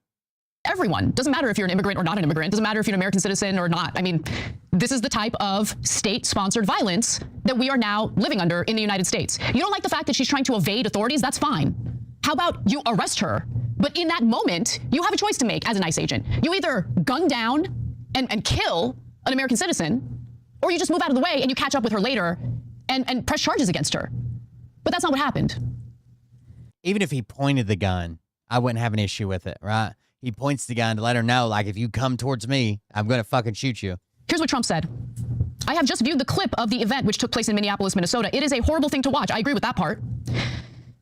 Everyone. Doesn't matter if you're an immigrant or not an immigrant. Doesn't matter if you're an American citizen or not. I mean, this is the type of state-sponsored violence that we are now living under in the United States. You don't like the fact that she's trying to evade authorities? That's fine. How about you arrest her? But in that moment, you have a choice to make as an ICE agent. You either gun down and kill an American citizen, or you just move out of the way and you catch up with her later and press charges against her. But that's not what happened. Even if he pointed the gun, I wouldn't have an issue with it, right? He points the gun to let her know, like, if you come towards me, I'm going to fucking shoot you. Here's what Trump said. I have just viewed the clip of the event which took place in Minneapolis, Minnesota. It is a horrible thing to watch. I agree with that part.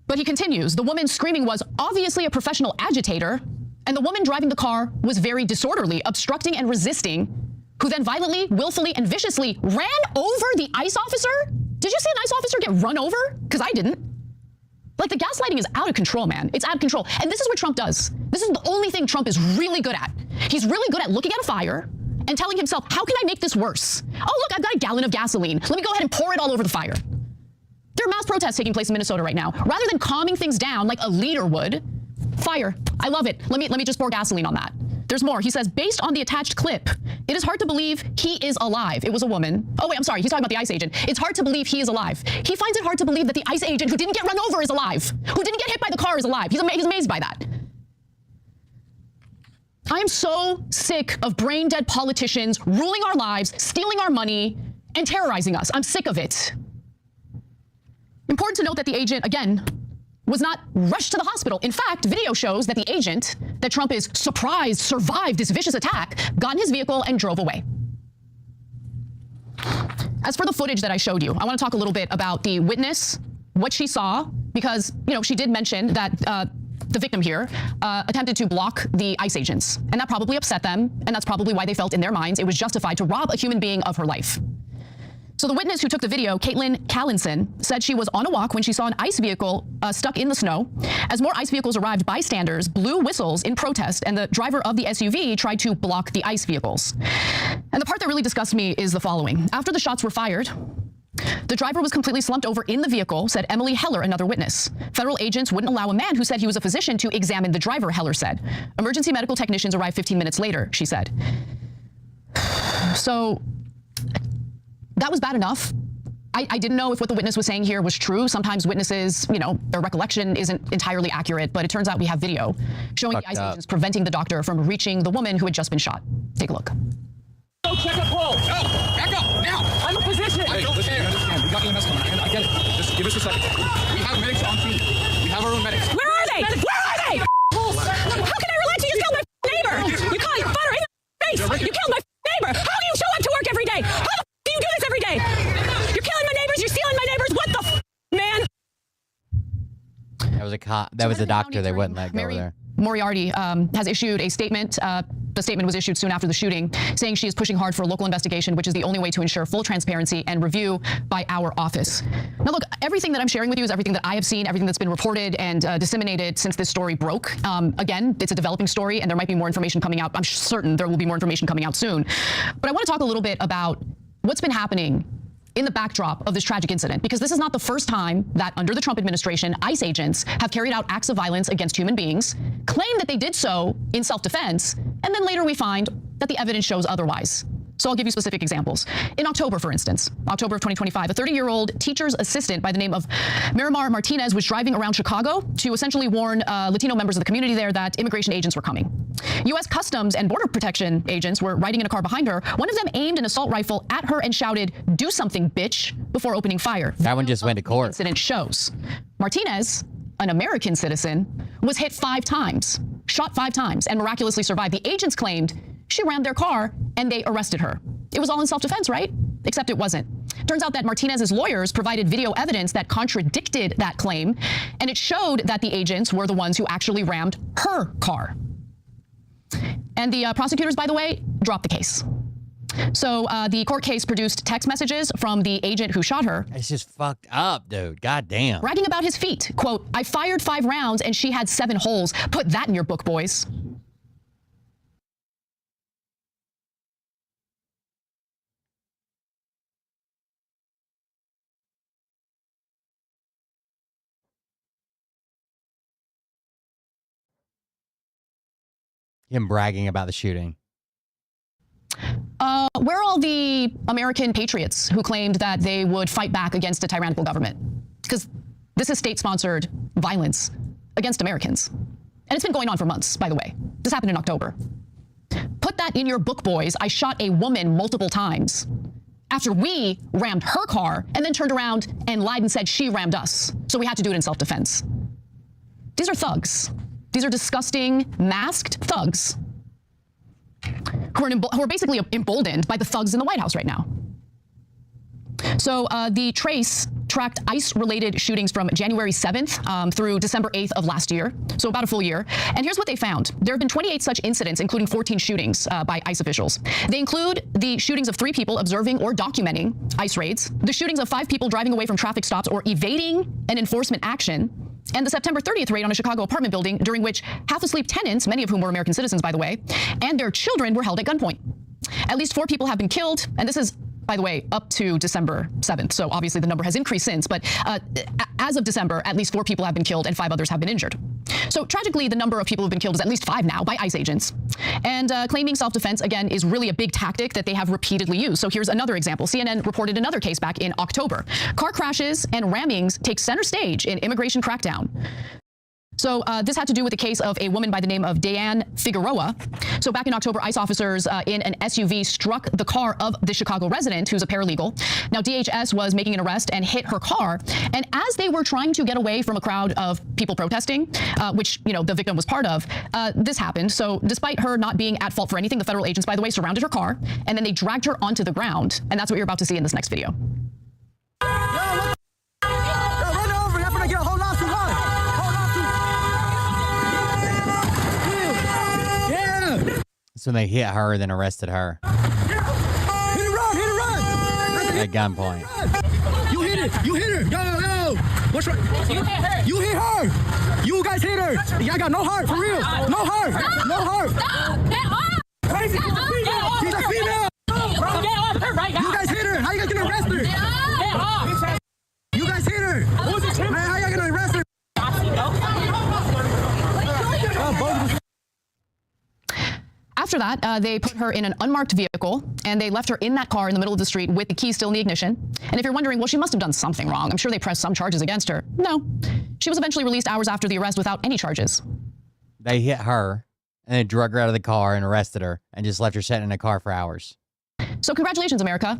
But he continues, the woman screaming was obviously a professional agitator, and the woman driving the car was very disorderly, obstructing and resisting, who then violently, willfully, and viciously ran over the ICE officer? Did you see an ICE officer get run over? Because I didn't. Like, the gaslighting is out of control, man. It's out of control. And this is what Trump does. This is the only thing Trump is really good at. He's really good at looking at a fire and telling himself, how can I make this worse? Oh, look, I've got a gallon of gasoline. Let me go ahead and pour it all over the fire. There are mass protests taking place in Minnesota right now. Rather than calming things down like a leader would, fire. I love it. Let me just pour gasoline on that. There's more. He says, based on the attached clip, it is hard to believe he is alive. It was a woman. Oh, wait, I'm sorry. He's talking about the ICE agent. It's hard to believe he is alive. He finds it hard to believe that the ICE agent who didn't get run over is alive, who didn't get hit by the car is alive. He's amazed by that. I am so sick of brain-dead politicians ruling our lives, stealing our money, and terrorizing us. I'm sick of it. Important to note that the agent, again, was not rushed to the hospital. In fact, video shows that the agent that Trump is surprised survived this vicious attack, got in his vehicle and drove away. As for the footage that I showed you, I want to talk a little bit about the witness, what she saw, because, you know, she did mention that the victim here attempted to block the ICE agents, and that probably upset them, and that's probably why they felt in their minds it was justified to rob a human being of her life. So the witness who took the video, Caitlin Callinson, said she was on a walk when she saw an ICE vehicle stuck in the snow. As more ICE vehicles arrived, bystanders blew whistles in protest, and the driver of the SUV tried to block the ICE vehicles. And the part that really disgusts me is the following. After the shots were fired, the driver was completely slumped over in the vehicle, said Emily Heller, another witness. Federal agents wouldn't allow a man who said he was a physician to examine the driver, Heller said. Emergency medical technicians arrived 15 minutes later, she said. So that was bad enough. I didn't know if what the witness was saying here was true. Sometimes witnesses, you know, their recollection isn't entirely accurate, but it turns out we have video showing the ICE agents preventing the doctor from reaching the woman who had just been shot. Take a look. Go check a pole. No, back up now. I'm a physician. I don't care. I understand. We got EMS coming. I get it. Just give us a second. We have medics on scene. We have our own medics. Where are they? Where are they? How can I relate to you? You killed my neighbor. You call it butter in the face. You killed my neighbor. How do you show up to work every day? How the do you do this every day? You're killing my neighbors. You're stealing my neighbors. What the man? That was a cop. That was a doctor. They wouldn't let go over there. Moriarty has issued a statement The statement was issued soon after the shooting, saying she is pushing hard for a local investigation, which is the only way to ensure full transparency and review by our office. Now, look, everything that I'm sharing with you is everything that I have seen, everything that's been reported and disseminated since this story broke. Again, it's a developing story, and there might be more information coming out. I'm certain there will be more information coming out soon. But I want to talk a little bit about what's been happening in the backdrop of this tragic incident, because this is not the first time that under the Trump administration, ICE agents have carried out acts of violence against human beings, claim that they did so in self-defense, and then later we find that the evidence shows otherwise. So I'll give you specific examples. In October, for instance, October of 2025, a 30-year-old teacher's assistant by the name of Miramar Martinez was driving around Chicago to essentially warn Latino members of the community there that immigration agents were coming. U.S. Customs and Border Protection agents were riding in a car behind her. One of them aimed an assault rifle at her and shouted, "Do something, bitch," before opening fire. That one just went to court. Incident shows Martinez, an American citizen, was hit 5 times, shot 5 times, and miraculously survived. The agents claimed she rammed their car and they arrested her. It was all in self-defense, right? Except it wasn't. Turns out that Martinez's lawyers provided video evidence that contradicted that claim, and it showed that the agents were the ones who actually rammed her car. And the prosecutors, by the way, dropped the case. So the court case produced text messages from the agent who shot her. It's just fucked up, dude. God damn. Bragging about his feat. Quote, "I fired 5 rounds and she had 7 holes. Put that in your book, boys." Him bragging about the shooting. Where are all the American patriots who claimed that they would fight back against a tyrannical government? Because this is state-sponsored violence against Americans. And it's been going on for months, by the way. This happened in October. Put that in your book, boys. I shot a woman multiple times after we rammed her car and then turned around and lied and said she rammed us. So we had to do it in self-defense. These are thugs. These are disgusting, masked thugs who are basically emboldened by the thugs in the White House right now. So the Trace tracked ICE-related shootings from January 7th through December 8th of last year, so about a full year. And here's what they found. There have been 28 such incidents, including 14 shootings by ICE officials. They include the shootings of 3 people observing or documenting ICE raids, the shootings of 5 people driving away from traffic stops or evading an enforcement action, and the September 30th raid on a Chicago apartment building during which half-asleep tenants, many of whom were American citizens, by the way, and their children were held at gunpoint. At least 4 people have been killed, and this is, by the way, up to December 7th. So obviously the number has increased since, but as of December, at least 4 people have been killed and 5 others have been injured. So tragically, the number of people who have been killed is at least 5 now by ICE agents. And claiming self-defense, again, is really a big tactic that they have repeatedly used. So here's another example. CNN reported another case back in October. Car crashes and rammings take center stage in immigration crackdown. So this had to do with the case of a woman by the name of Diane Figueroa. So back in October, ICE officers in an SUV struck the car of the Chicago resident, who's a paralegal. Now, DHS was making an arrest and hit her car. And as they were trying to get away from a crowd of people protesting, which, you know, the victim was part of, this happened. So despite her not being at fault for anything, the federal agents, by the way, surrounded her car, and then they dragged her onto the ground. And that's what you're about to see in this next video. So they hit her, then arrested her. Hit and run! At gunpoint. You hit it! You hit her! Yo! What's right? You hit her! You hit her! You guys hit her! Y'all got no heart, for real! No heart! No heart! Stop! Get off! Crazy! She's a female! Get off her right now! You guys hit her! How you guys gonna arrest her? Get off! You guys hit her! How you gonna arrest her? After that, they put her in an unmarked vehicle, and they left her in that car in the middle of the street with the key still in the ignition. And if you're wondering, well, she must have done something wrong. I'm sure they pressed some charges against her. No. She was eventually released hours after the arrest without any charges. They hit her, and then drug her out of the car and arrested her, and just left her sitting in a car for hours. So congratulations, America.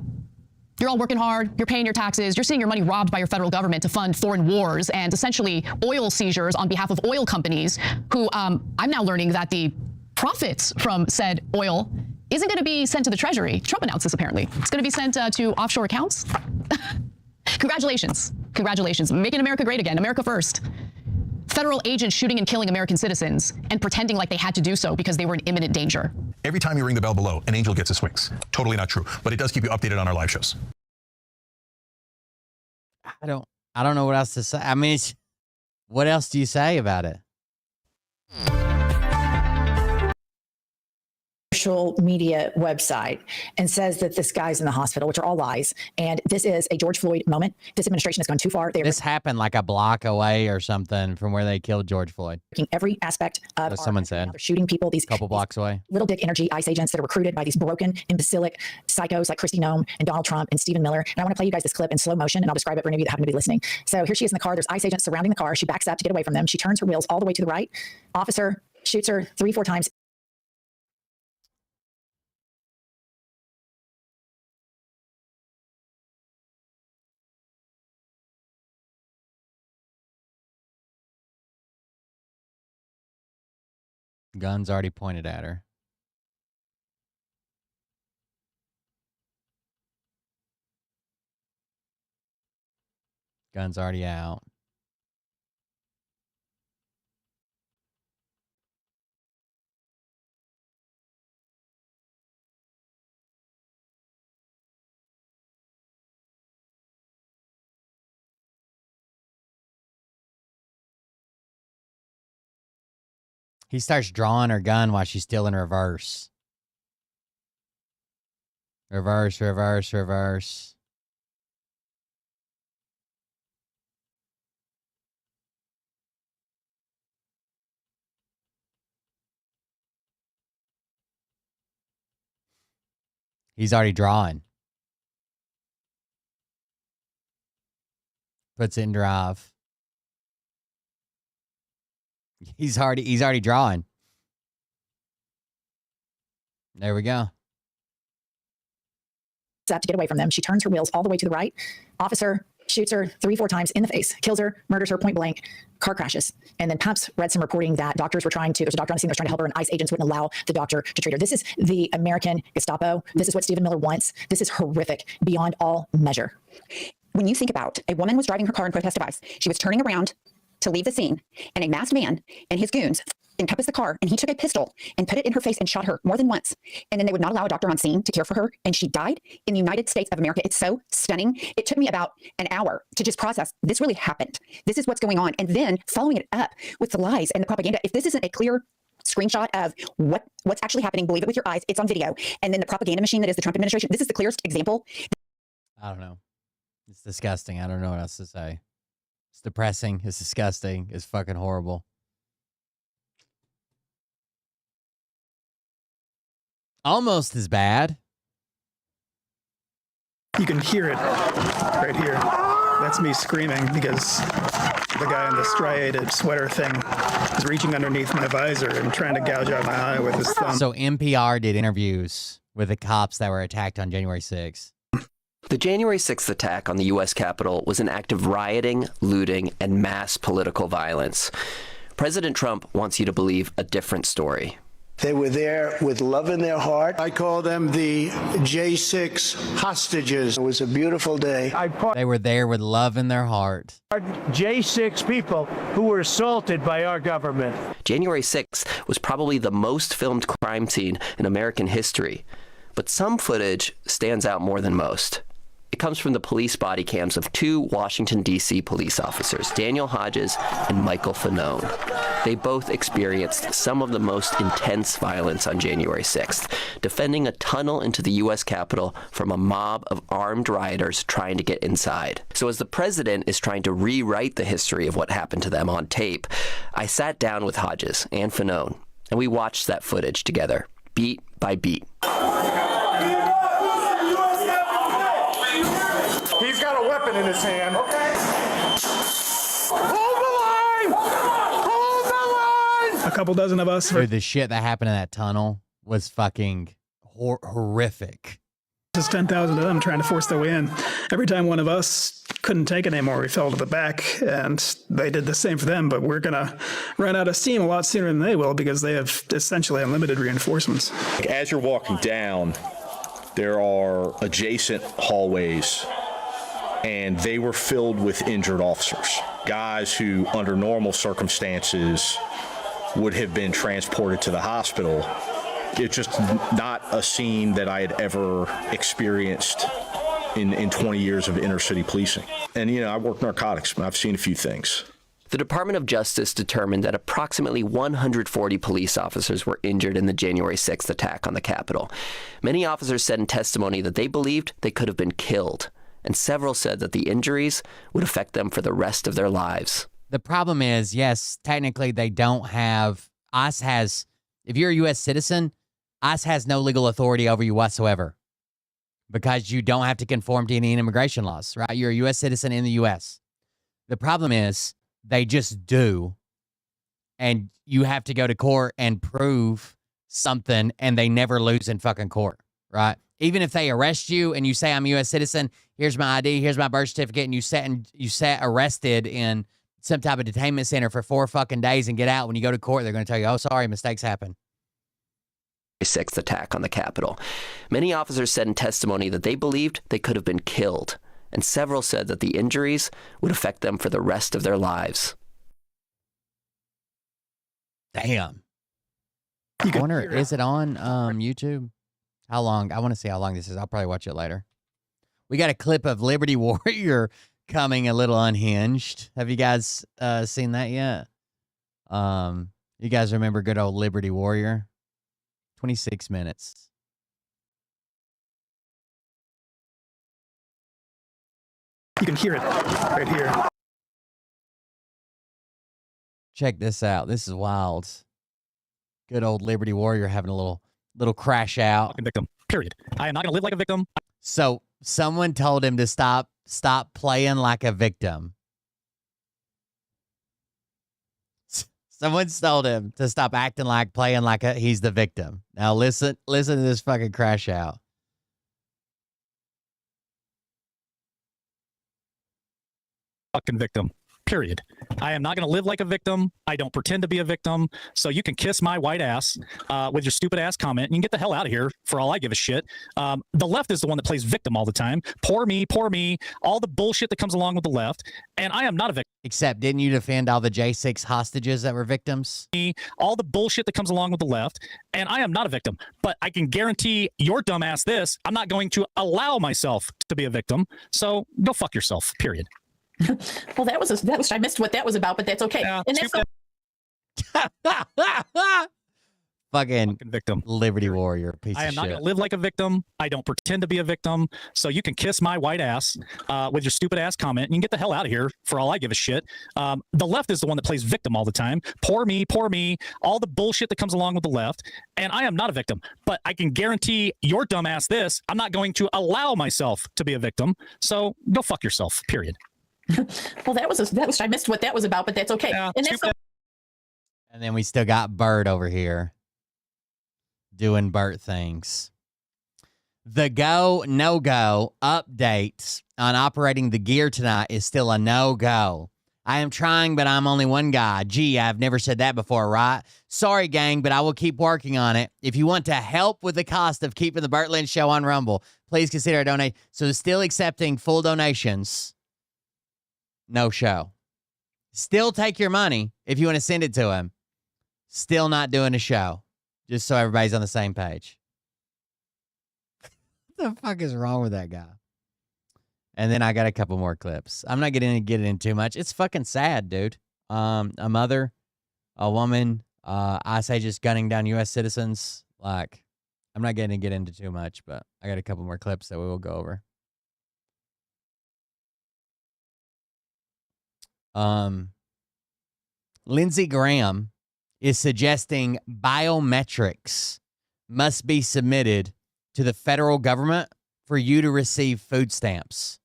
You're all working hard, you're paying your taxes, you're seeing your money robbed by your federal government to fund foreign wars and essentially oil seizures on behalf of oil companies who, I'm now learning that the profits from said oil isn't going to be sent to the Treasury. Trump announced this, apparently. It's going to be sent to offshore accounts. Congratulations. Congratulations. Making America great again. America first. Federal agents shooting and killing American citizens and pretending like they had to do so because they were in imminent danger. every time you ring the bell below, an angel gets his wings. Totally not true, but it does keep you updated on our live shows. I don't know what else to say. I mean, what else do you say about it? Social media website and says that this guy's in the hospital, which are all lies. And this is a George Floyd moment. This administration has gone too far. This happened like a block away or something from where they killed George Floyd. Every aspect of What someone said. they're shooting people. These couple blocks away. Little dick energy ICE agents that are recruited by these broken, imbecilic psychos like Kristi Noem and Donald Trump and Stephen Miller. And I want to play you guys this clip in slow motion, and I'll describe it for any of you that happen to be listening. So here she is in the car. There's ICE agents surrounding the car. She backs up to get away from them. She turns her wheels all the way to the right. Officer shoots her 3-4 times. Gun's already pointed at her. Gun's already out. He starts drawing her gun while she's still in reverse. Reverse, reverse, reverse. He's already drawing. Puts it in drive. He's already drawing. There we go. Up to get away from them. She turns her wheels all the way to the right. Officer shoots her 3-4 times in the face, kills her, murders her point blank, car crashes. And then Pumps read some reporting that doctors were trying to, there's a doctor on the scene that was trying to help her, and ICE agents wouldn't allow the doctor to treat her. This is the American Gestapo. This is what Stephen Miller wants. This is horrific beyond all measure. When you think about a woman was driving her car in protest of ICE, she was turning around to leave the scene, and a masked man and his goons encompassed the car, and he took a pistol and put it in her face and shot her more than once. And then they would not allow a doctor on scene to care for her, and she died in the United States of America. It's so stunning. It took me about an hour to just process this really happened. This is what's going on. And then following it up with the lies and the propaganda. If this isn't a clear screenshot of what's actually happening, believe it with your eyes. It's on video. And then the propaganda machine that is the Trump administration. This is the clearest example. I don't know. It's disgusting. I don't know what else to say. It's depressing. It's disgusting. It's fucking horrible. Almost as bad. You can hear it right here. That's me screaming because the guy in the striated sweater thing is reaching underneath my visor and trying to gouge out my eye with his thumb. So NPR did interviews with the cops that were attacked on January 6th. The January 6th attack on the U.S. Capitol was an act of rioting, looting, and mass political violence. President Trump wants you to believe a different story. They were there with love in their heart. I call them the J6 hostages. It was a beautiful day. They were there with love in their heart. J6 people who were assaulted by our government. January 6th was probably the most filmed crime scene in American history, but some footage stands out more than most. It comes from the police body cams of two Washington, D.C. police officers, Daniel Hodges and Michael Fanone. They both experienced some of the most intense violence on January 6th, defending a tunnel into the U.S. Capitol from a mob of armed rioters trying to get inside. So as the president is trying to rewrite the history of what happened to them on tape, I sat down with Hodges and Fanone, and we watched that footage together, beat by beat. He's got a weapon in his hand. Okay. Hold the line! Hold the line! A couple dozen of us. Dude, the shit that happened in that tunnel was fucking horrific. Just 10,000 of them trying to force their way in. Every time one of us couldn't take it anymore, we fell to the back, and they did the same for them, but we're going to run out of steam a lot sooner than they will because they have essentially unlimited reinforcements. As you're walking down, there are adjacent hallways, and they were filled with injured officers, guys who under normal circumstances would have been transported to the hospital, It's just not a scene that I had ever experienced in 20 years of inner city policing. And, you know, I work narcotics, and I've seen a few things. The Department of Justice determined that approximately 140 police officers were injured in the January 6th attack on the Capitol. Many officers said in testimony that they believed they could have been killed, and several said that the injuries would affect them for the rest of their lives. The problem is, yes, technically they don't have, ICE has, if you're a U.S. citizen, ICE has no legal authority over you whatsoever because you don't have to conform to any immigration laws, right? You're a U.S. citizen in the U.S. The problem is they just do, and you have to go to court and prove something, and they never lose in fucking court, right? Even if they arrest you and you say, I'm a U.S. citizen, here's my ID, here's my birth certificate, and you sat arrested in some type of detainment center for 4 fucking days and get out, when you go to court, they're going to tell you, oh, sorry, mistakes happen. 6th attack on the Capitol. Many officers said in testimony that they believed they could have been killed, and several said that the injuries would affect them for the rest of their lives. Damn. I wonder, is it on YouTube? How long? I want to see how long this is. I'll probably watch it later. We got a clip of Liberty Warrior coming a little unhinged. Have you guys seen that yet? You guys remember good old Liberty Warrior? 26 minutes. You can hear it right here. Check this out. This is wild. Good old Liberty Warrior having a little crash out. Victim. Period. I am not going to live like a victim. So someone told him to stop playing like a victim. Someone told him to stop acting like playing like he's the victim. Now listen to this fucking crash out. Fucking victim. Period. I am not going to live like a victim. I don't pretend to be a victim. So you can kiss my white ass with your stupid ass comment. And you can get the hell out of here for all I give a shit. The left is the one that plays victim all the time. Poor me, all the bullshit that comes along with the left. And I am not a victim. Except, didn't you defend all the J6 hostages that were victims? All the bullshit that comes along with the left. And I am not a victim. But I can guarantee your dumb ass this. I'm not going to allow myself to be a victim. So go fuck yourself. Period. Well, that was I missed what that was about, but that's okay. Yeah, and that's fucking victim. Liberty Warrior, piece of shit. I am not going to live like a victim. I don't pretend to be a victim. So you can kiss my white ass with your stupid ass comment. And you can get the hell out of here for all I give a shit. The left is the one that plays victim all the time. Poor me, all the bullshit that comes along with the left. And I am not a victim. But I can guarantee your dumb ass this. I'm not going to allow myself to be a victim. So go fuck yourself. Period. Well, that was I missed what that was about, but that's okay. Yeah, and then we still got Bert over here doing Bert things. The go, no-go updates on operating the gear tonight is still a no-go. I am trying, but I'm only one guy. Gee, I've never said that before, right? Sorry, gang, but I will keep working on it. If you want to help with the cost of keeping the Bert Lynch Show on Rumble, please consider a donate. So still accepting full donations. No show. Still take your money if you want to send it to him. Still not doing a show. Just so everybody's on the same page. What the fuck is wrong with that guy? And then I got a couple more clips. I'm not going to get in too much. It's fucking sad, dude. A mother, a woman, I say just gunning down U.S. citizens. Like, I'm not going to get into too much, but I got a couple more clips that we will go over. Lindsey Graham is suggesting biometrics must be submitted to the federal government for you to receive food stamps.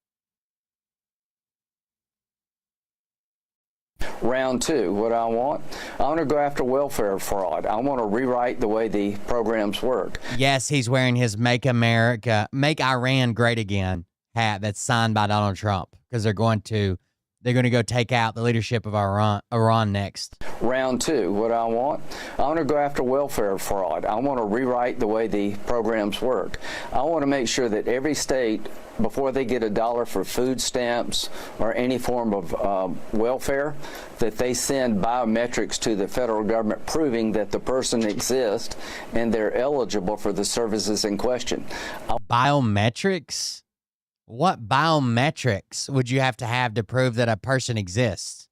Round two, what I want to go after welfare fraud. I want to rewrite the way the programs work. Yes, he's wearing his Make Iran Great Again hat that's signed by Donald Trump because they're going to go take out the leadership of Iran next. Round two, what I want to go after welfare fraud. I want to rewrite the way the programs work. I want to make sure that every state before they get $1 for food stamps or any form of welfare, that they send biometrics to the federal government proving that the person exists and they're eligible for the services in question. Biometrics? What biometrics would you have to prove that a person exists?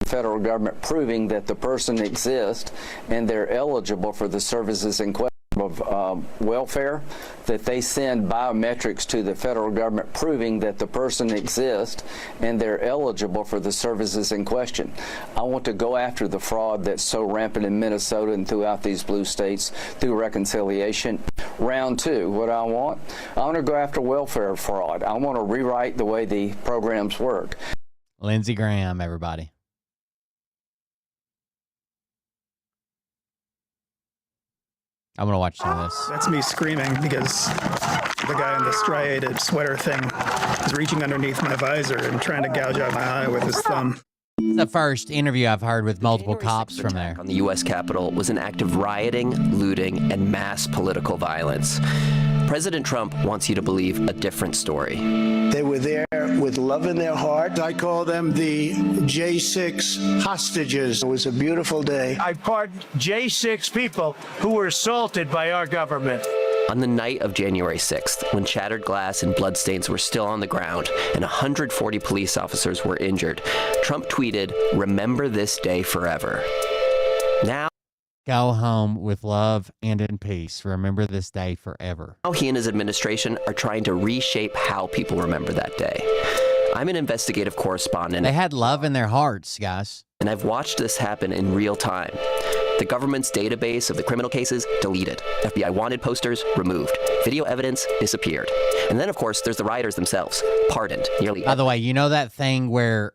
Federal government proving that the person exists and they're eligible for the services in question of welfare, that they send biometrics to the federal government proving that the person exists and they're eligible for the services in question. I want to go after the fraud that's so rampant in Minnesota and throughout these blue states through reconciliation. Round two, what I want to go after welfare fraud. I want to rewrite the way the programs work. Lindsey Graham, everybody. I'm going to watch some of this. That's me screaming because the guy in the striated sweater thing is reaching underneath my visor and trying to gouge out my eye with his thumb. The first interview I've heard with multiple cops from there. On the U.S. Capitol was an act of rioting, looting, and mass political violence. President Trump wants you to believe a different story. They were there with love in their heart. I call them the J6 hostages. It was a beautiful day. I pardoned J6 people who were assaulted by our government. On the night of January 6th, when shattered glass and bloodstains were still on the ground and 140 police officers were injured, Trump tweeted, "Remember this day forever." Now, go home with love and in peace. Remember this day forever. Now he and his administration are trying to reshape how people remember that day. I'm an investigative correspondent. They had love in their hearts, guys. And I've watched this happen in real time. The government's database of the criminal cases deleted. FBI wanted posters removed. Video evidence disappeared. And then, of course, there's the rioters themselves, pardoned. By the way, you know that thing where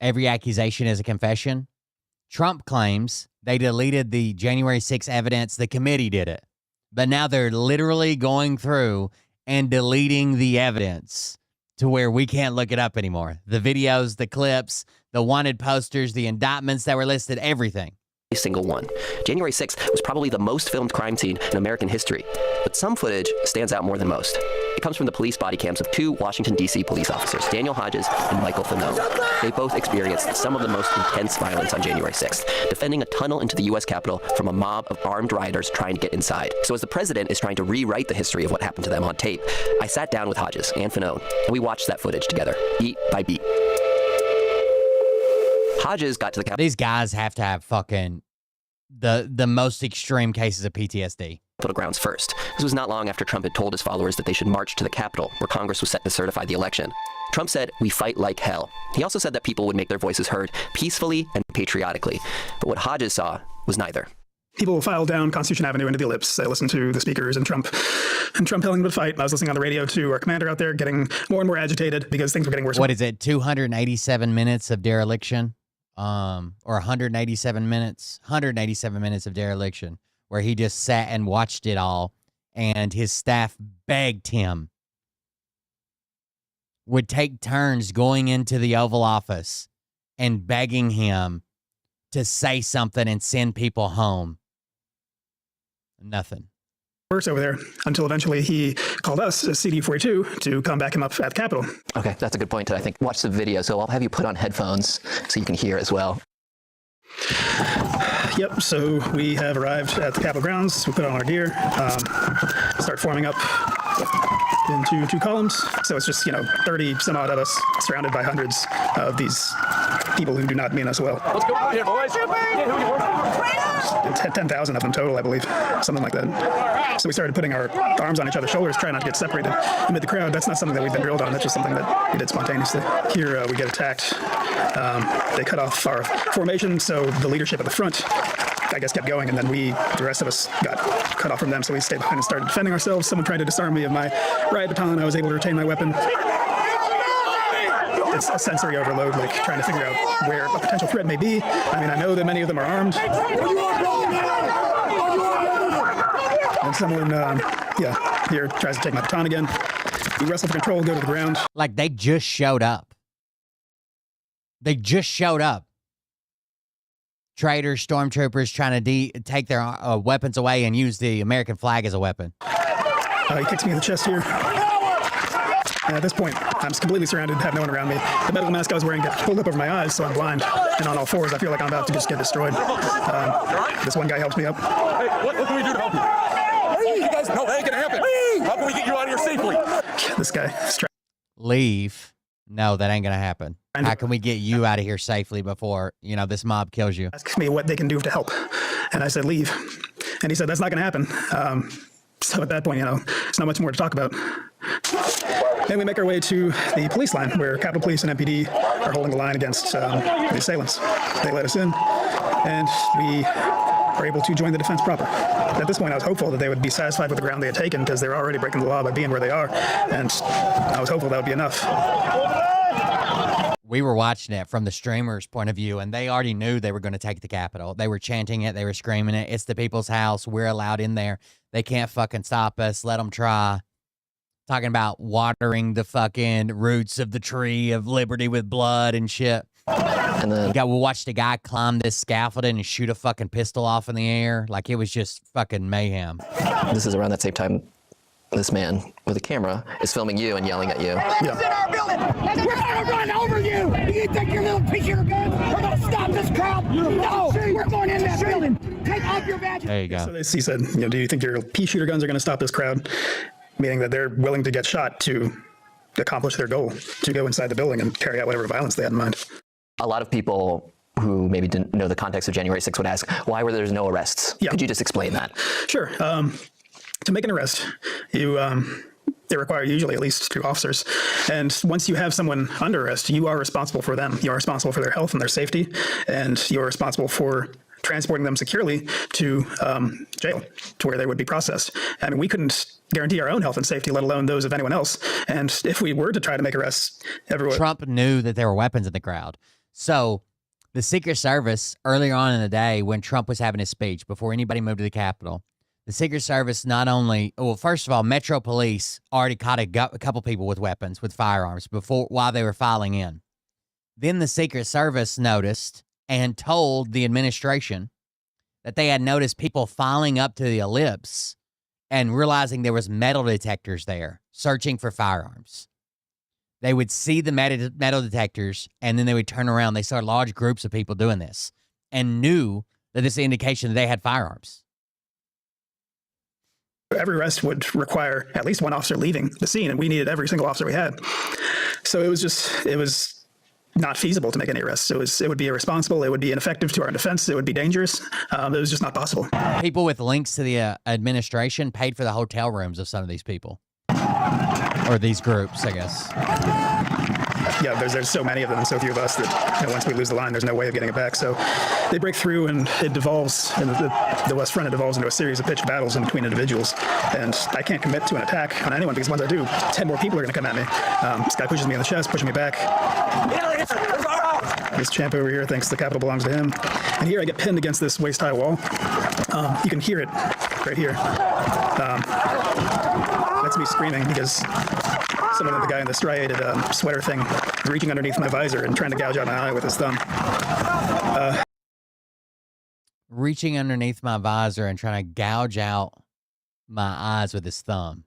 every accusation is a confession? Trump claims they deleted the January 6th evidence. The committee did it. But now they're literally going through and deleting the evidence to where we can't look it up anymore. The videos, the clips, the wanted posters, the indictments that were listed, everything. Single one. January 6th was probably the most filmed crime scene in American history, but some footage stands out more than most. It comes from the police body cams of two Washington, D.C. police officers, Daniel Hodges and Michael Fanone. They both experienced some of the most intense violence on January 6th, defending a tunnel into the U.S. Capitol from a mob of armed rioters trying to get inside. So as the president is trying to rewrite the history of what happened to them on tape, I sat down with Hodges and Fanone, and we watched that footage together, beat by beat. Hodges got to the Capitol. These guys have to have fucking the most extreme cases of PTSD. Grounds first. This was not long after Trump had told his followers that they should march to the Capitol, where Congress was set to certify the election. Trump said, "We fight like hell." He also said that people would make their voices heard peacefully and patriotically. But what Hodges saw was neither. People filed down Constitution Avenue into the ellipse. They listened to the speakers and Trump telling them to fight. I was listening on the radio to our commander out there getting more and more agitated because things were getting worse. What is it, 287 minutes of dereliction? Or 187 minutes of dereliction, where he just sat and watched it all, and his staff begged him, would take turns going into the Oval Office and begging him to say something and send people home. Nothing. Worse over there until eventually he called us, CD42, to come back him up at the Capitol. Okay, that's a good point to, I think, watch the video. So I'll have you put on headphones so you can hear as well. Yep, so we have arrived at the Capitol grounds. We put on our gear, start forming up into two columns. So it's just, 30 some odd of us surrounded by hundreds of these people who do not mean us well. Let's go here, boys. 10,000 of them total, I believe, something like that. So we started putting our arms on each other's shoulders, trying not to get separated amid the crowd. That's not something that we've been drilled on. That's just something that we did spontaneously. Here we get attacked. They cut off our formation, so the leadership at the front, I guess, kept going, and then the rest of us got cut off from them, so we stayed behind and started defending ourselves. Someone tried to disarm me of my riot baton. I was able to retain my weapon. It's a sensory overload, like trying to figure out where a potential threat may be. I mean, I know that many of them are armed. And someone, here tries to take my baton again. We wrestle for control, go to the ground. Like, they just showed up. They just showed up. Traitors, stormtroopers trying to take their weapons away and use the American flag as a weapon. He kicks me in the chest here. And at this point, I'm completely surrounded, have no one around me. The medical mask I was wearing gets pulled up over my eyes, so I'm blind. And on all fours, I feel like I'm about to just get destroyed. This one guy helps me up. Hey, what can we do to help you? You guys, no, that ain't gonna happen. How can we get you out of here safely? This guy. Leave. No, that ain't gonna happen. How can we get you out of here safely before, you know, this mob kills you? Asked me what they can do to help. And I said, leave. And he said, that's not gonna happen. So at that point, you know, there's not much more to talk about. Then we make our way to the police line, where Capitol Police and MPD are holding the line against the assailants. They let us in, and we are able to join the defense proper. At this point, I was hopeful that they would be satisfied with the ground they had taken, because they were already breaking the law by being where they are, and I was hopeful that would be enough. We were watching it from the streamer's point of view, and they already knew they were going to take the Capitol. They were chanting it. They were screaming it. It's the people's house. We're allowed in there. They can't fucking stop us. Let them try. Talking about watering the fucking roots of the tree of liberty with blood and shit. And then we watched a guy climb this scaffolding and shoot a fucking pistol off in the air. Like, it was just fucking mayhem. This is around that same time this man with a camera is filming you and yelling at you. Yeah. In our building. We're gonna run over you. Do you think your little piece of your gun? We're gonna stop this crowd? No, we're going in that building. Take off your badge. There you go. So he said, you know, do you think your pea shooter guns are going to stop this crowd? Meaning that they're willing to get shot to accomplish their goal, to go inside the building and carry out whatever violence they had in mind. A lot of people who maybe didn't know the context of January 6th would ask, why were there no arrests? Yeah. Could you just explain that? Sure. To make an arrest, they require usually at least 2 officers. And once you have someone under arrest, you are responsible for them. You are responsible for their health and their safety, and you are responsible for transporting them securely to jail, to where they would be processed. I mean, we couldn't guarantee our own health and safety, let alone those of anyone else. And if we were to try to make arrests, everyone... Trump knew that there were weapons in the crowd. So the Secret Service, earlier on in the day, when Trump was having his speech, before anybody moved to the Capitol, the Secret Service not only, well, first of all, Metro Police already caught a couple people with weapons, with firearms, while they were filing in. Then the Secret Service noticed and told the administration that they had noticed people filing up to the ellipse and realizing there was metal detectors there, searching for firearms. They would see the metal detectors, and then they would turn around. They saw large groups of people doing this and knew that this is an indication that they had firearms. Every arrest would require at least 1 officer leaving the scene, and we needed every single officer we had. So it was not feasible to make any arrests. It would be irresponsible. It would be ineffective to our defense. It would be dangerous. It was just not possible. People with links to the administration paid for the hotel rooms of some of these people. Or these groups, I guess. Yeah, there's so many of them and so few of us that, you know, once we lose the line, there's no way of getting it back. So they break through, and it devolves, in the West Front, it devolves into a series of pitched battles in between individuals. And I can't commit to an attack on anyone, because once I do, 10 more people are going to come at me. This guy pushes me in the chest, pushing me back. This champ over here thinks the Capitol belongs to him. And here I get pinned against this waist-high wall. You can hear it right here. That's me screaming, because someone, the guy in the striated sweater thing, reaching underneath my visor and trying to gouge out my eye with his thumb. Reaching underneath my visor and trying to gouge out my eyes with his thumb.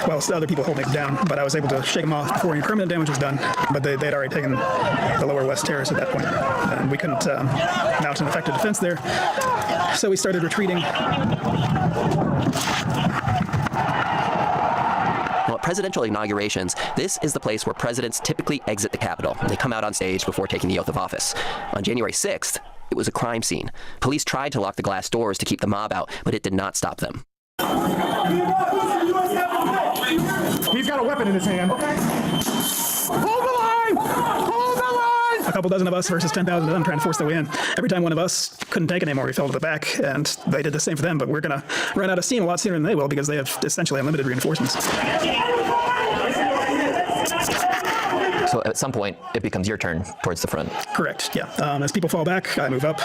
Well, other people holding me down, but I was able to shake them off before any permanent damage was done. But they had already taken the lower West Terrace at that point, and we couldn't mount an effective defense there. So we started retreating. Well, at presidential inaugurations, this is the place where presidents typically exit the Capitol. They come out on stage before taking the oath of office. On January 6th, it was a crime scene. Police tried to lock the glass doors to keep the mob out, but it did not stop them. He's got a weapon in his hand. Hold the line! Hold the line! A couple dozen of us versus 10,000 of them trying to force their way in. Every time one of us couldn't take it anymore, we fell to the back, and they did the same for them, but we're going to run out of steam a lot sooner than they will, because they have essentially unlimited reinforcements. So at some point, it becomes your turn towards the front. Correct, yeah. As people fall back, I move up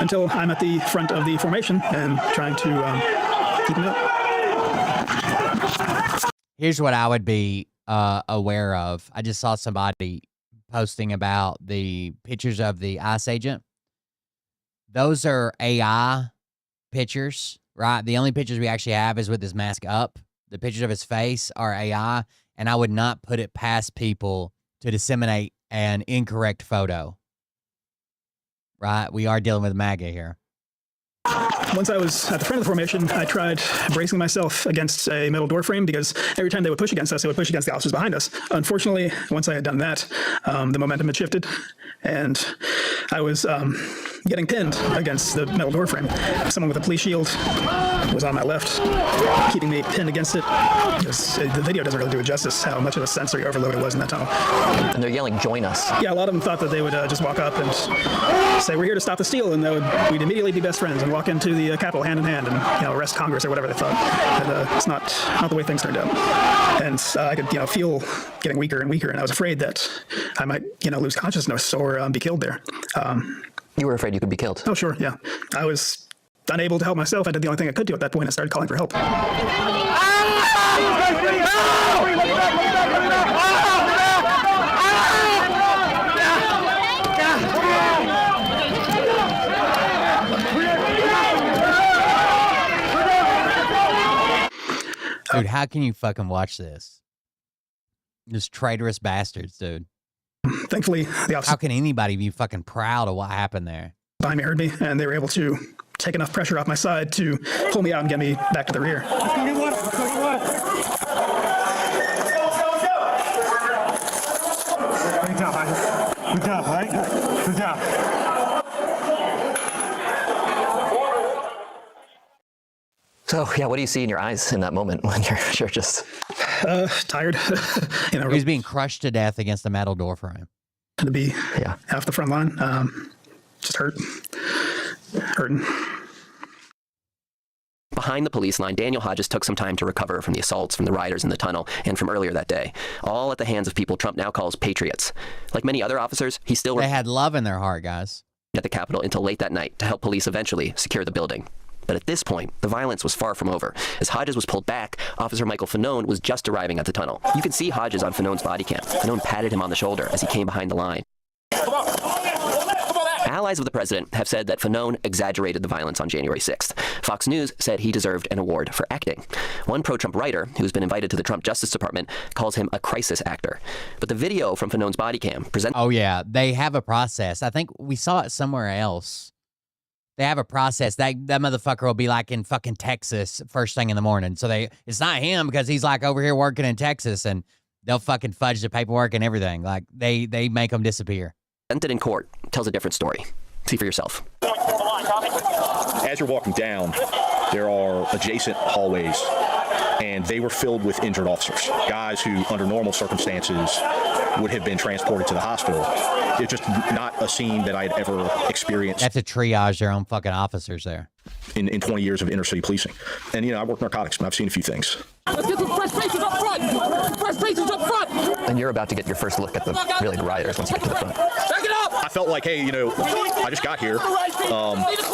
until I'm at the front of the formation and trying to keep them up. Here's what I would be aware of. I just saw somebody posting about the pictures of the ICE agent. Those are AI pictures, right? The only pictures we actually have is with his mask up. The pictures of his face are AI, and I would not put it past people to disseminate an incorrect photo. Right? We are dealing with MAGA here. Once I was at the front of the formation, I tried bracing myself against a metal door frame because every time they would push against us, they would push against the officers behind us. Unfortunately, once I had done that, the momentum had shifted, and I was getting pinned against the metal door frame. Someone with a police shield was on my left, keeping me pinned against it. The video doesn't really do it justice how much of a sensory overload it was in that tunnel. And they're yelling, "Join us." Yeah, a lot of them thought that they would just walk up and say, "We're here to stop the steal," and we'd immediately be best friends and walk into the Capitol hand in hand and arrest Congress or whatever they thought. And it's not the way things turned out. And I could feel getting weaker and weaker, and I was afraid that I might lose consciousness or be killed there. You were afraid you could be killed? Oh, sure, yeah. I was unable to help myself. I did the only thing I could do at that point. I started calling for help. Dude, how can you fucking watch this? Just traitorous bastards, dude. Thankfully, the officer... How can anybody be fucking proud of what happened there? Behind me heard me, and they were able to take enough pressure off my side to pull me out and get me back to the rear. Good job, man. Good job, right? Good job. So, yeah, what do you see in your eyes in that moment when you're just... tired. He was being crushed to death against the metal door frame. To be half the front line. Just hurting. Behind the police line, Daniel Hodges took some time to recover from the assaults from the rioters in the tunnel and from earlier that day, all at the hands of people Trump now calls patriots. Like many other officers, he still... They had love in their heart, guys. ...at the Capitol until late that night to help police eventually secure the building. But at this point, the violence was far from over. As Hodges was pulled back, Officer Michael Fanone was just arriving at the tunnel. You can see Hodges on Fanone's body cam. Fanone patted him on the shoulder as he came behind the line. Allies of the president have said that Fanone exaggerated the violence on January 6th. Fox News said he deserved an award for acting. One pro-Trump writer, who's been invited to the Trump Justice Department, calls him a crisis actor. But the video from Fanone's body cam presents... Oh, yeah. They have a process. I think we saw it somewhere else. They have a process. That motherfucker will be like in fucking Texas first thing in the morning. So it's not him because he's like over here working in Texas, and they'll fucking fudge the paperwork and everything. Like they make them disappear. Presented in court tells a different story. See for yourself. As you're walking down, there are adjacent hallways, and they were filled with injured officers, guys who, under normal circumstances, would have been transported to the hospital. It's just not a scene that I'd ever experienced. They have to triage their own fucking officers there. In 20 years of inner city policing. And, I work narcotics, and I've seen a few things. Let's get some fresh faces up front! Fresh faces up front! And you're about to get your first look at the rioters once you get to the front. Back it up! I felt like, hey, I just got here.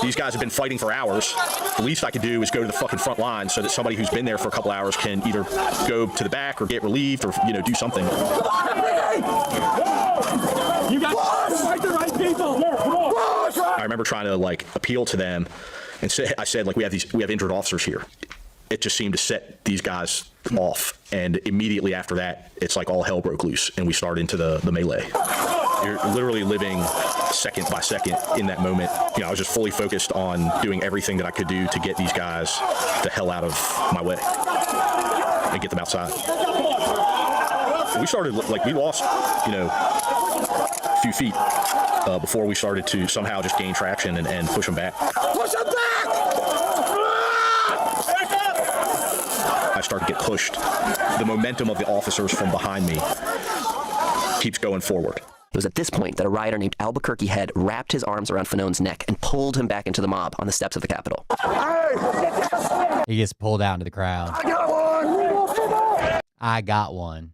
These guys have been fighting for hours. The least I could do is go to the fucking front line so that somebody who's been there for a couple hours can either go to the back or get relieved or, do something. You got to fight the right people! I remember trying to, appeal to them and I said, we have injured officers here. It just seemed to set these guys off. And immediately after that, it's like all hell broke loose and we started into the melee. You're literally living second by second in that moment. I was just fully focused on doing everything that I could do to get these guys the hell out of my way and get them outside. We started, we lost, a few feet before we started to somehow just gain traction and push them back. Push them back! I start to get pushed. The momentum of the officers from behind me keeps going forward. It was at this point that a rioter named Albuquerque Head wrapped his arms around Fanone's neck and pulled him back into the mob on the steps of the Capitol. He gets pulled out into the crowd. I got one! I got one.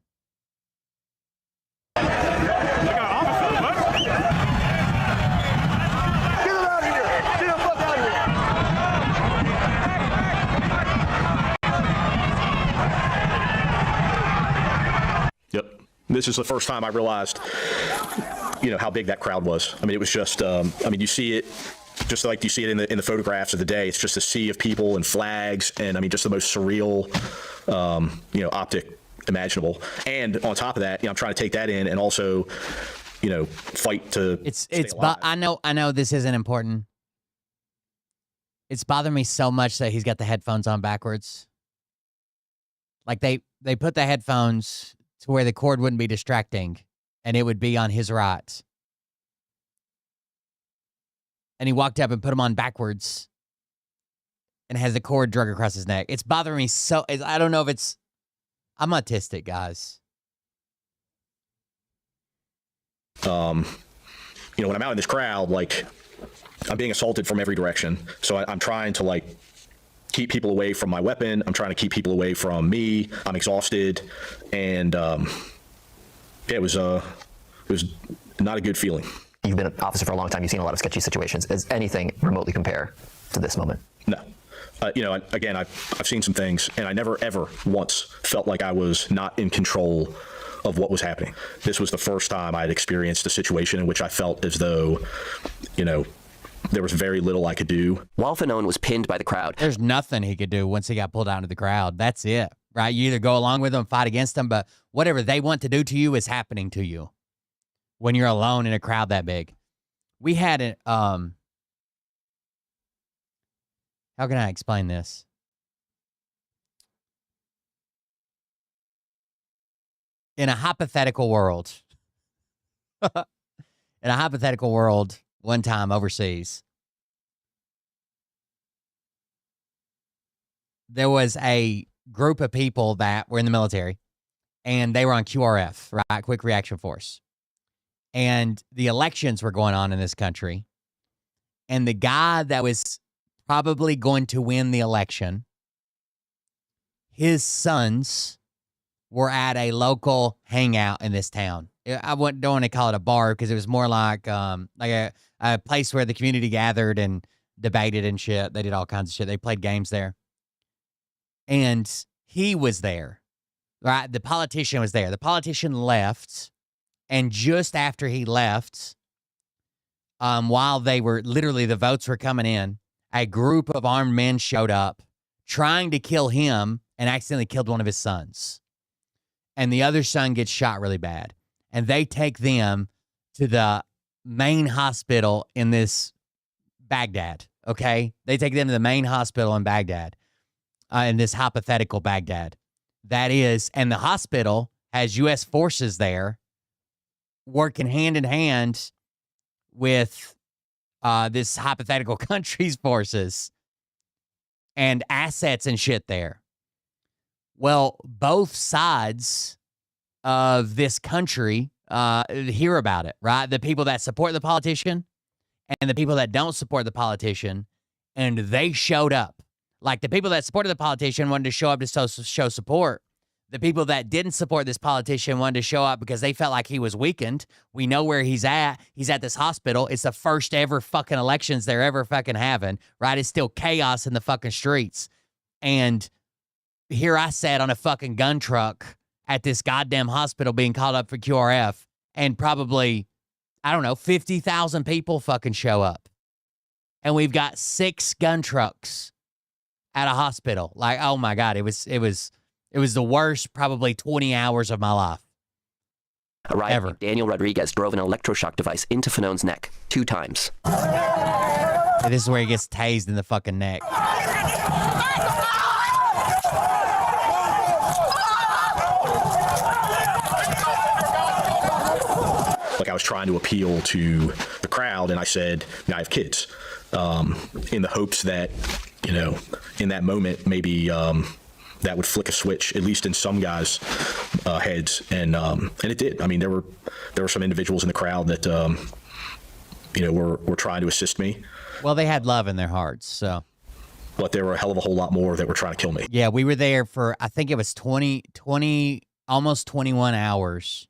Yep. This is the first time I realized, how big that crowd was. I mean, it was just, you see it just like you see it in the photographs of the day. It's just a sea of people and flags and, just the most surreal optic imaginable. And on top of that, I'm trying to take that in and also, fight to stay alive. I know this isn't important. It's bothering me so much that he's got the headphones on backwards. Like they put the headphones to where the cord wouldn't be distracting and it would be on his right. And he walked up and put them on backwards and has the cord drug across his neck. It's bothering me so. I don't know if it's. I'm autistic, guys. When I'm out in this crowd, like, I'm being assaulted from every direction. So I'm trying to, like, keep people away from my weapon. I'm trying to keep people away from me. I'm exhausted. And, it was not a good feeling. You've been an officer for a long time. You've seen a lot of sketchy situations. Does anything remotely compare to this moment? No. Again, I've seen some things, and I never, ever once felt like I was not in control of what was happening. This was the first time I had experienced a situation in which I felt as though, there was very little I could do. While Fanone was pinned by the crowd, there's nothing he could do once he got pulled out into the crowd. That's it, right? You either go along with them, fight against them, but whatever they want to do to you is happening to you when you're alone in a crowd that big. We had an, how can I explain this? In a hypothetical world, one time overseas, there was a group of people that were in the military, and they were on QRF, right? Quick Reaction Force. And the elections were going on in this country. And the guy that was probably going to win the election, his sons were at a local hangout in this town. I don't want to call it a bar because it was more like a place where the community gathered and debated and shit. They did all kinds of shit. They played games there. And he was there, right? The politician was there. The politician left. And just after he left, while they were literally, the votes were coming in, a group of armed men showed up trying to kill him and accidentally killed one of his sons. And the other son gets shot really bad. And they take them to the main hospital in this Baghdad, okay? They take them to the main hospital in Baghdad, in this hypothetical Baghdad. That is, and the hospital has U.S. forces there working hand in hand with this hypothetical country's forces and assets and shit there. Well, both sides of this country hear about it, right? The people that support the politician and the people that don't support the politician, and they showed up. Like, the people that supported the politician wanted to show up to show support. The people that didn't support this politician wanted to show up because they felt like he was weakened. We know where he's at. He's at this hospital. It's the first ever fucking elections they're ever fucking having, right? It's still chaos in the fucking streets. And here I sat on a fucking gun truck at this goddamn hospital being called up for QRF, and probably, 50,000 people fucking show up. And we've got 6 gun trucks at a hospital. Like, oh my God, it was the worst probably 20 hours of my life. Ever. Daniel Rodriguez drove an electroshock device into Fanone's neck 2 times. And this is where he gets tased in the fucking neck. Like, I was trying to appeal to the crowd, and I said, I have kids, in the hopes that, in that moment, maybe that would flick a switch, at least in some guys' heads, and it did. I mean, there were some individuals in the crowd that, were trying to assist me. Well, they had love in their hearts, so. But there were a hell of a whole lot more that were trying to kill me. Yeah, we were there for, I think it was 20, almost 21 hours.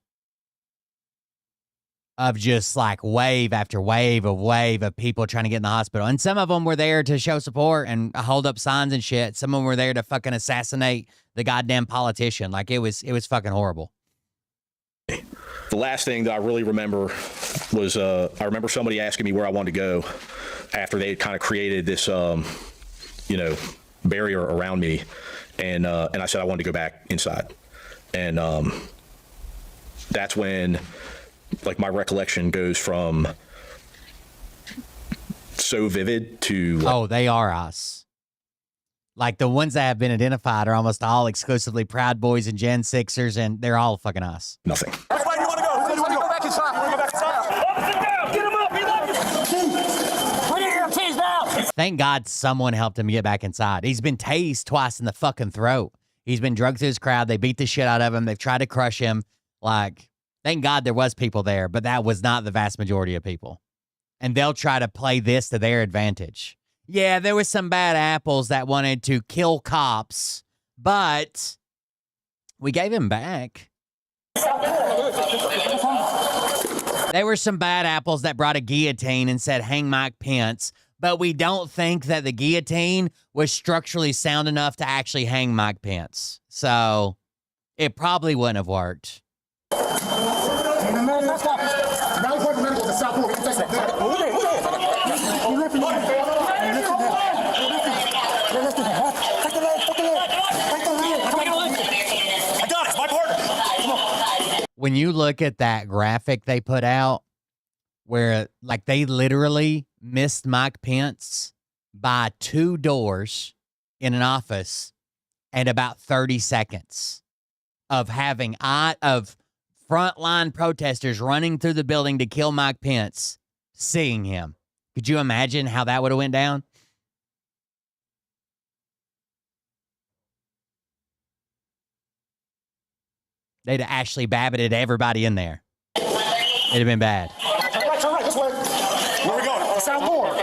Of just like wave after wave of people trying to get in the hospital. And some of them were there to show support and hold up signs and shit. Some of them were there to fucking assassinate the goddamn politician. Like, it was fucking horrible. The last thing that I really remember was I remember somebody asking me where I wanted to go after they had kind of created this, barrier around me. And I said I wanted to go back inside. And that's when, like, my recollection goes from so vivid to... Oh, they are us. Like, the ones that have been identified are almost all exclusively Proud Boys and Gen Sixers, and they're all fucking us. Nothing. Everybody, you want to go? You want to go back inside? You want to go back inside? Get him up! He left. Put your keys down. Thank God someone helped him get back inside. He's been tased twice in the fucking throat. He's been drugged through his crowd. They beat the shit out of him. They've tried to crush him. Like, thank God there was people there, but that was not the vast majority of people. And they'll try to play this to their advantage. Yeah, there was some bad apples that wanted to kill cops, but we gave him back. There were some bad apples that brought a guillotine and said, hang Mike Pence, but we don't think that the guillotine was structurally sound enough to actually hang Mike Pence. So it probably wouldn't have worked. When you look at that graphic they put out, where like they literally missed Mike Pence by 2 doors in an office and about 30 seconds of having of frontline protesters running through the building to kill Mike Pence, seeing him. Could you imagine how that would have went down? They'd have Ashley Babbitted everybody in there. It'd have been bad. Turn right, this way. Where we going? South Board.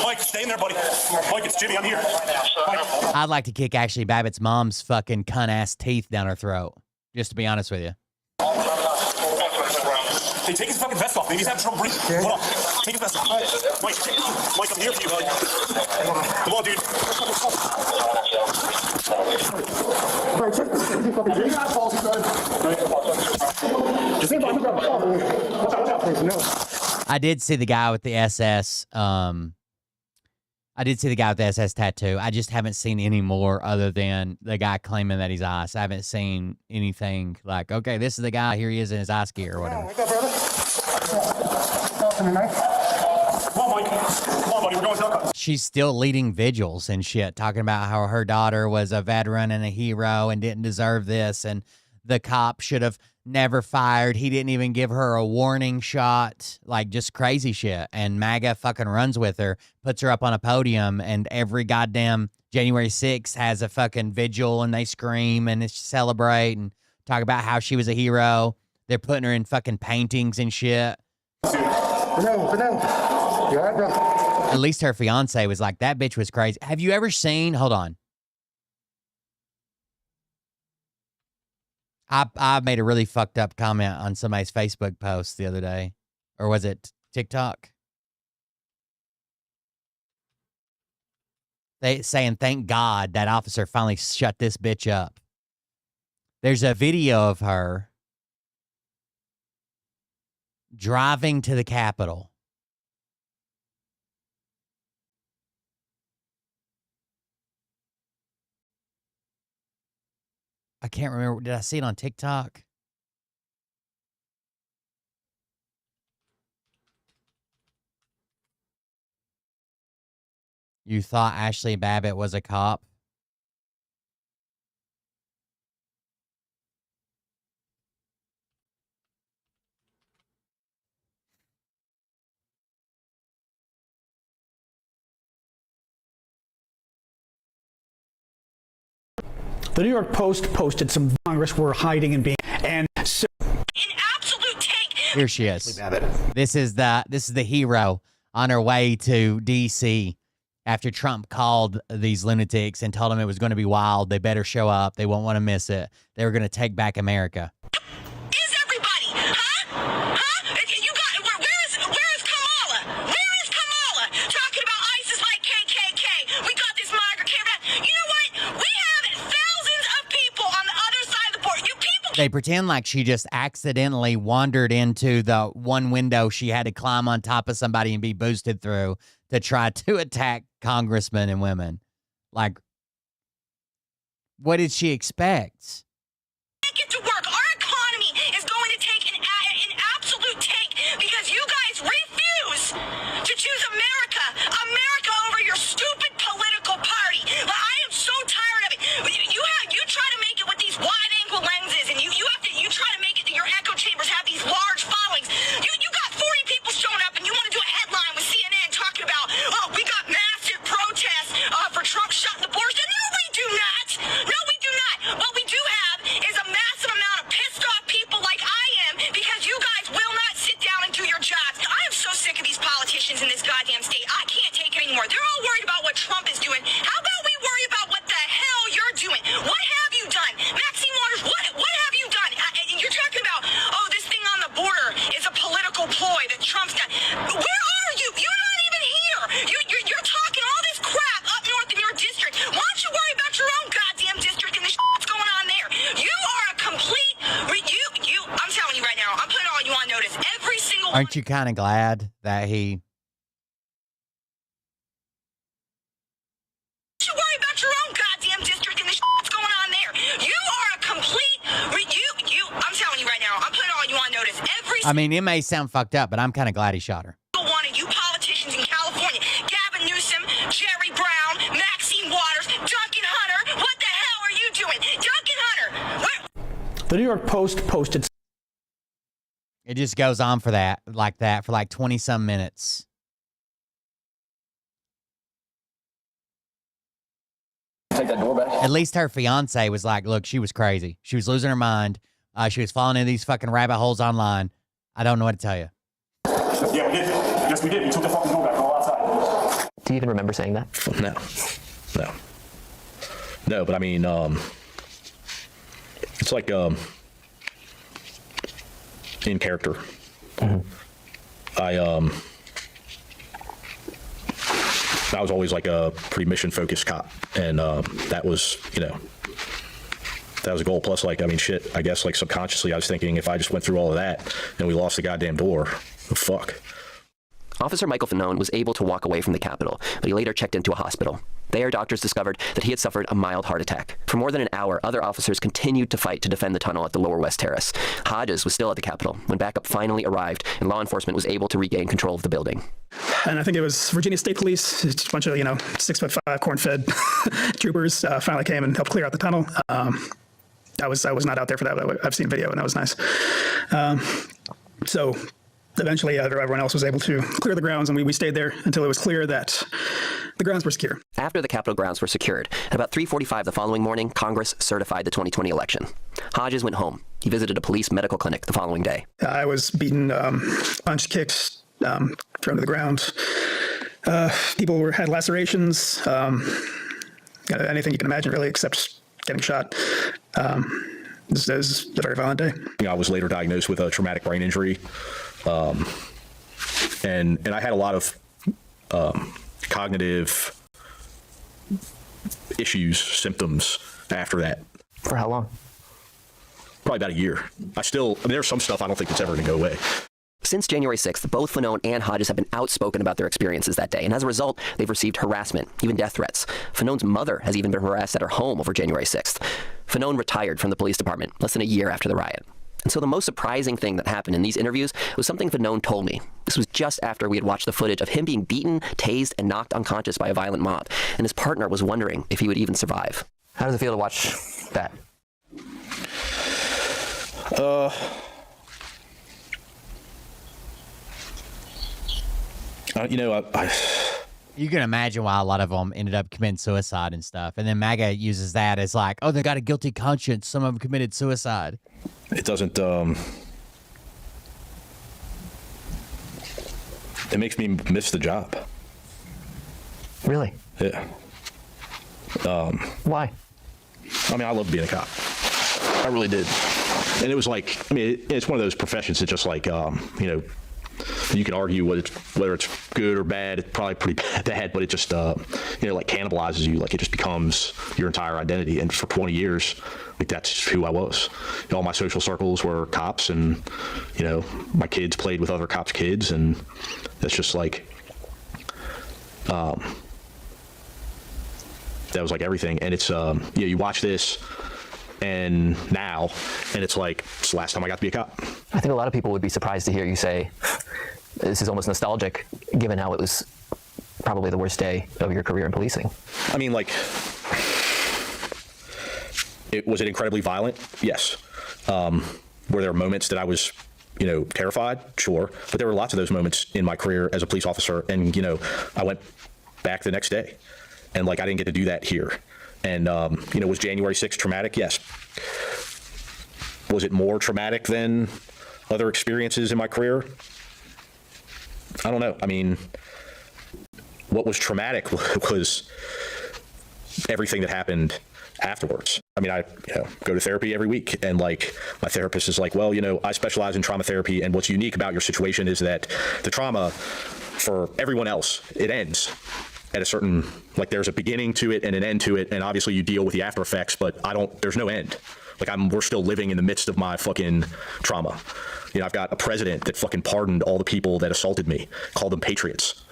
Mike, stay in there, buddy. Mike, it's Jimmy. I'm here. Mike. I'd like to kick Ashley Babbitt's mom's fucking cunt-ass teeth down her throat, just to be honest with you. Hey, take his fucking vest off. Maybe he's having trouble breathing. Hold on. Take his vest off. Mike, I'm here for you, buddy. Come on, dude. I did see the guy with the SS. I did see the guy with the SS tattoo. I just haven't seen any more other than the guy claiming that he's ICE. I haven't seen anything like, okay, this is the guy. Here he is in his ICE gear or whatever. Wake up, brother. Come on, Mike. Come on, buddy. We're going to She's still leading vigils and shit, talking about how her daughter was a veteran and a hero and didn't deserve this, and the cop should have never fired. He didn't even give her a warning shot, like just crazy shit. And MAGA fucking runs with her, puts her up on a podium, and every goddamn January 6th has a fucking vigil, and they scream and celebrate and talk about how she was a hero. They're putting her in fucking paintings and shit. At least her fiance was like, that bitch was crazy. Have you ever seen, hold on. I made a really fucked up comment on somebody's Facebook post the other day. Or was it TikTok? They saying, thank God that officer finally shut this bitch up. There's a video of her driving to the Capitol. I can't remember. Did I see it on TikTok? You thought Ashley Babbitt was a cop? The New York Post posted some Congress were hiding and being, and so Here she is. This is the hero on her way to D.C. after Trump called these lunatics and told them it was going to be wild. They better show up. They won't want to miss it. They were going to take back America. They pretend like she just accidentally wandered into the one window she had to climb on top of somebody and be boosted through to try to attack congressmen and women. Like, what did she expect? Get to work. Our economy is going to take an absolute tank because you guys refuse to choose America over your stupid political party. But I am so tired of it. You try to make it with these wide-angle lenses, and you try to make it that your echo chambers have these large followings. You got 40 people showing up, and you want to do a headline with CNN talking about, oh, we got massive protests for Trump shutting the borders. No, we do not. No, we do not. What we do have is a massive amount of pissed off people like I am because you guys will not sit down and do your jobs. I am so sick of these politicians in this goddamn state. I can't take it anymore. They're all worried about what Trump is doing. How about we worry about what the hell you're doing? What have you done? Maxine Waters, what have you done? You're talking about, oh, this thing on the border is a political ploy that Trump's done. Where are you? You're not even here. You're talking all this crap up north in your district. Why don't you worry about your own goddamn district and the that's going on there? You are a complete, I'm telling you right now, I'm putting all you on notice. Every single Aren't you kind of glad that he... You worry about your own goddamn district and the that's going on there. You are a complete, I'm telling you right now, I'm putting all you on notice. Every I mean, it may sound fucked up, but I'm kind of glad he shot her. single one of you politicians in California, Gavin Newsom, Jerry Brown, Maxine Waters, Duncan Hunter, what the hell are you doing? Duncan Hunter, The New York Post posted. It just goes on for that for like 20 some minutes. Take that door back. At least her fiance was like, look, she was crazy. She was losing her mind. She was falling into these fucking rabbit holes online. I don't know what to tell you. Yeah, we did. Yes, we did. We took the fucking door back. Go outside. Do you even remember saying that? No, but I mean, it's like in character. I was always like a pretty mission-focused cop, and that was, that was a goal. Plus, like, I mean, shit, I guess, like, subconsciously, I was thinking if I just went through all of that and we lost the goddamn door, fuck. Officer Michael Fanone was able to walk away from the Capitol, but he later checked into a hospital. There, doctors discovered that he had suffered a mild heart attack. For more than an hour, other officers continued to fight to defend the tunnel at the Lower West Terrace. Hodges was still at the Capitol when backup finally arrived and law enforcement was able to regain control of the building. And I think it was Virginia State Police, just a bunch of, 6'5" corn-fed troopers finally came and helped clear out the tunnel. I was not out there for that, but I've seen video and that was nice. So eventually everyone else was able to clear the grounds, and we stayed there until it was clear that the grounds were secure. After the Capitol grounds were secured, at about 3:45 the following morning, Congress certified the 2020 election. Hodges went home. He visited a police medical clinic the following day. I was beaten, punched, kicked, thrown to the ground. People had lacerations, anything you can imagine, really, except getting shot. This was a very violent day. I was later diagnosed with a traumatic brain injury, and I had a lot of cognitive issues, symptoms after that. For how long? Probably about a year. There's some stuff I don't think it's ever going to go away. Since January 6th, both Fanone and Hodges have been outspoken about their experiences that day, and as a result, they've received harassment, even death threats. Fanone's mother has even been harassed at her home over January 6th. Fanone retired from the police department less than a year after the riot. And so the most surprising thing that happened in these interviews was something Fanone told me. This was just after we had watched the footage of him being beaten, tased, and knocked unconscious by a violent mob, and his partner was wondering if he would even survive. How does it feel to watch that? You can imagine why a lot of them ended up committing suicide and stuff. And then MAGA uses that as like, oh, they got a guilty conscience. Some of them committed suicide. It doesn't, it makes me miss the job. Really? Yeah. Why? I mean, I love being a cop. I really did. And it was like, it's one of those professions that just like, you can argue whether it's good or bad. It's probably pretty bad, but it just, like cannibalizes you. Like it just becomes your entire identity. And for 20 years, like that's who I was. All my social circles were cops, and, my kids played with other cops' kids. And that's just like, that was like everything. And it's, you watch this and now, and it's like, it's the last time I got to be a cop. I think a lot of people would be surprised to hear you say this is almost nostalgic, given how it was probably the worst day of your career in policing. I mean, like, was it incredibly violent? Yes. Were there moments that I was, terrified? Sure. But there were lots of those moments in my career as a police officer. And, I went back the next day. And, like, I didn't get to do that here. And, was January 6th traumatic? Yes. Was it more traumatic than other experiences in my career? I don't know. I mean, what was traumatic was everything that happened afterwards. I mean, I go to therapy every week, and like my therapist is like, well, I specialize in trauma therapy, and what's unique about your situation is that the trauma for everyone else, it ends at a certain, like, there's a beginning to it and an end to it, and obviously you deal with the after effects, but there's no end. Like, we're still living in the midst of my fucking trauma. I've got a president that fucking pardoned all the people that assaulted me, called them patriots.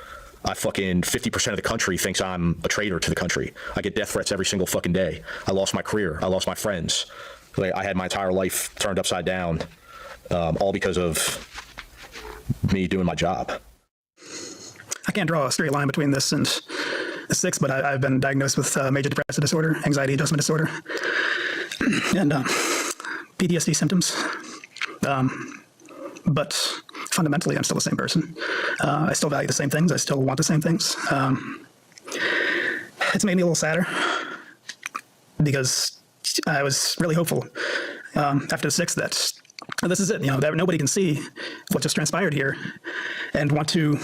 50% of the country thinks I'm a traitor to the country. I get death threats every single fucking day. I lost my career. I lost my friends. Like, I had my entire life turned upside down, all because of me doing my job. I can't draw a straight line between this and the 6, but I've been diagnosed with major depressive disorder, anxiety adjustment disorder, and PTSD symptoms. But fundamentally, I'm still the same person. I still value the same things. I still want the same things. It's made me a little sadder because I was really hopeful after the 6th that this is it, that nobody can see what just transpired here and want to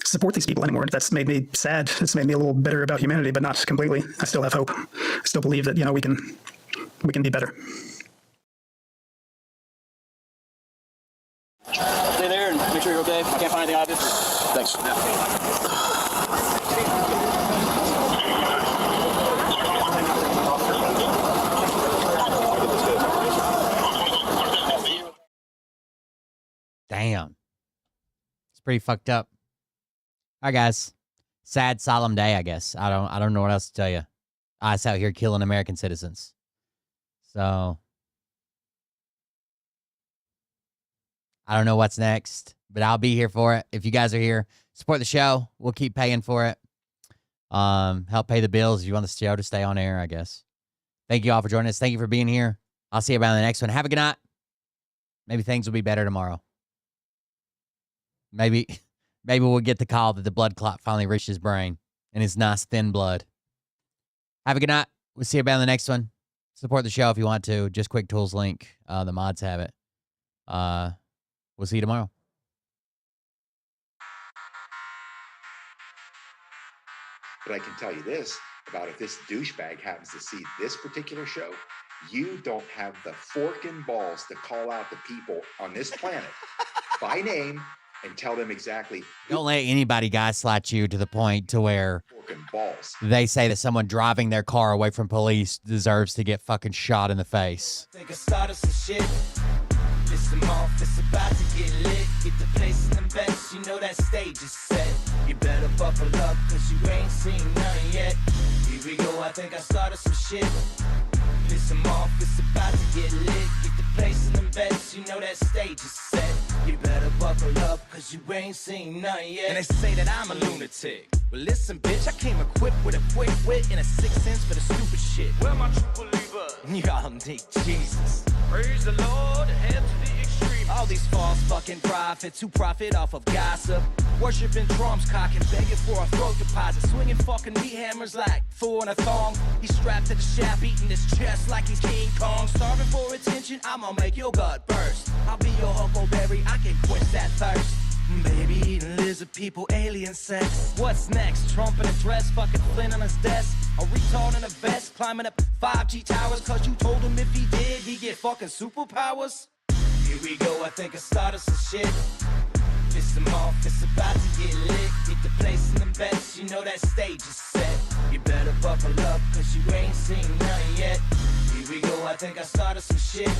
support these people anymore. That's made me sad. It's made me a little bitter about humanity, but not completely. I still have hope. I still believe that, we can be better. Stay there and make sure you're okay. I can't find anything obvious. Thanks. Damn. It's pretty fucked up. All right, guys. Sad, solemn day, I guess. I don't know what else to tell you. ICE out here killing American citizens. So I don't know what's next, but I'll be here for it. If you guys are here, support the show. We'll keep paying for it. Help pay the bills if you want the show to stay on air, I guess. Thank you all for joining us. Thank you for being here. I'll see you around the next one. Have a good night. Maybe things will be better tomorrow. Maybe we'll get the call that the blood clot finally reached his brain and his nice thin blood. Have a good night. We'll see you around the next one. Support the show if you want to. Just Quick Tools link. The mods have it. We'll see you tomorrow. But I can tell you this about if this douchebag happens to see this particular show, you don't have the forking balls to call out the people on this planet by name and tell them exactly. Don't let anybody gaslight you to the point to where forking balls. They say that someone driving their car away from police deserves to get fucking shot in the face. Take a start of some shit. Listen off, it's about to get lit. Get the place in the best, you know that stage is set. You better buckle up, cause you ain't seen none yet. Here we go, I think I started some shit. Listen off, it's about to get lit. Get the place in the best, you know that stage is set. You better buckle up, cause you ain't seen none yet. And they say that I'm a lunatic. Well, listen, bitch, I came equipped with a quick wit and a 6th sense for the stupid shit. Where my true believer? Y'all need Jesus. Praise the Lord, head to the extreme. All these false fucking prophets who profit off of gossip. Worshipping drums, cocking, begging for a throat deposit. Swinging fucking meat hammers like four in a thong. He's strapped to the shaft, beating his chest like he's King Kong. Starving for attention, I'ma make your gut burst. I'll be your huckleberry, I can quench that thirst. Baby eating lizard people, alien sex. What's next? Trump in a dress, fucking Flynn on his desk. A retard in a vest, climbing up 5G towers. Cause you told him if he did, he'd get fucking superpowers. Here we go, I think I started some shit. Listen off, it's about to get lit. Get the place in the best, you know that stage is set. You better buckle up, cause you ain't seen none yet. Here we go, I think I started some shit.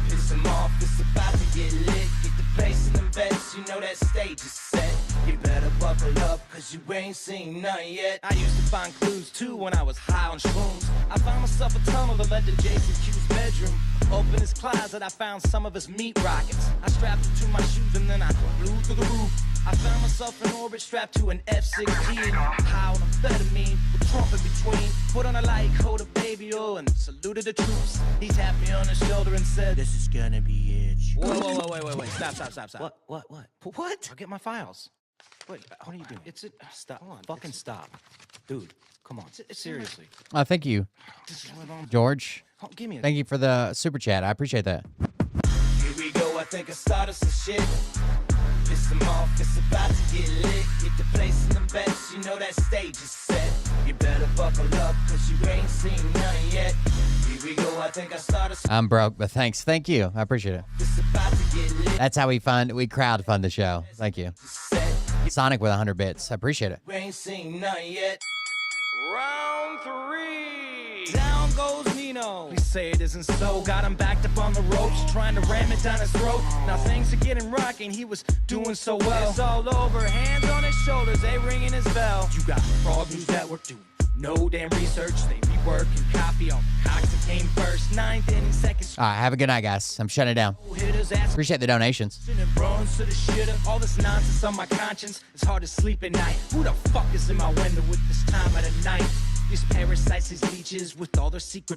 Piss 'em off, it's about to get lit. Get the place in the best, you know that stage is set. You You better buckle up, cause you ain't seen nothing yet. I used to find clues too when I was high on shrooms. I found myself a tunnel that led to Jason Q's bedroom. Open his closet, I found some of his meat rockets. I strapped it to my shoes and then I flew through the roof. I found myself in orbit strapped to an F-16. High on amphetamine with Trump in between. Put on a light coat of baby oil and saluted the troops. He tapped me on the shoulder and said, "This is gonna be it." Whoa, wait. Stop. What? I'll get my files. Wait, what are you doing? Stop. Fucking stop. Dude, come on. Seriously. Thank you, George. Give me a... Thank you for the super chat. I appreciate that. Here we go, I think I started some shit. Piss them off, it's about to get lit. Get the place in the bets, you know that stage is set. You better buckle up, cause you ain't seen nothing yet. Here we go, I think I started some... I'm broke, but thanks. Thank you. I appreciate it. It's about to get lit. That's how we crowd fund the show. Thank you. Sonic with 100 bits. I appreciate it. We ain't seen nothing yet. Round 3. Down goes Nino. Please say it isn't so. Got him backed up on the ropes, trying to ram it down his throat. Now things are getting rocking. He was doing so well. It's all over. hands on his shoulders, they ringing his bell. You got Frog News Network doing no damn research. They rework and copy on Cox that came first. 9th inning, second. All right, have a good night, guys. I'm shutting it down. Appreciate the donations. All this nonsense on my conscience. It's hard to sleep at night. Who the fuck is in my window with this time of the night? These parasites, these leeches with all their secret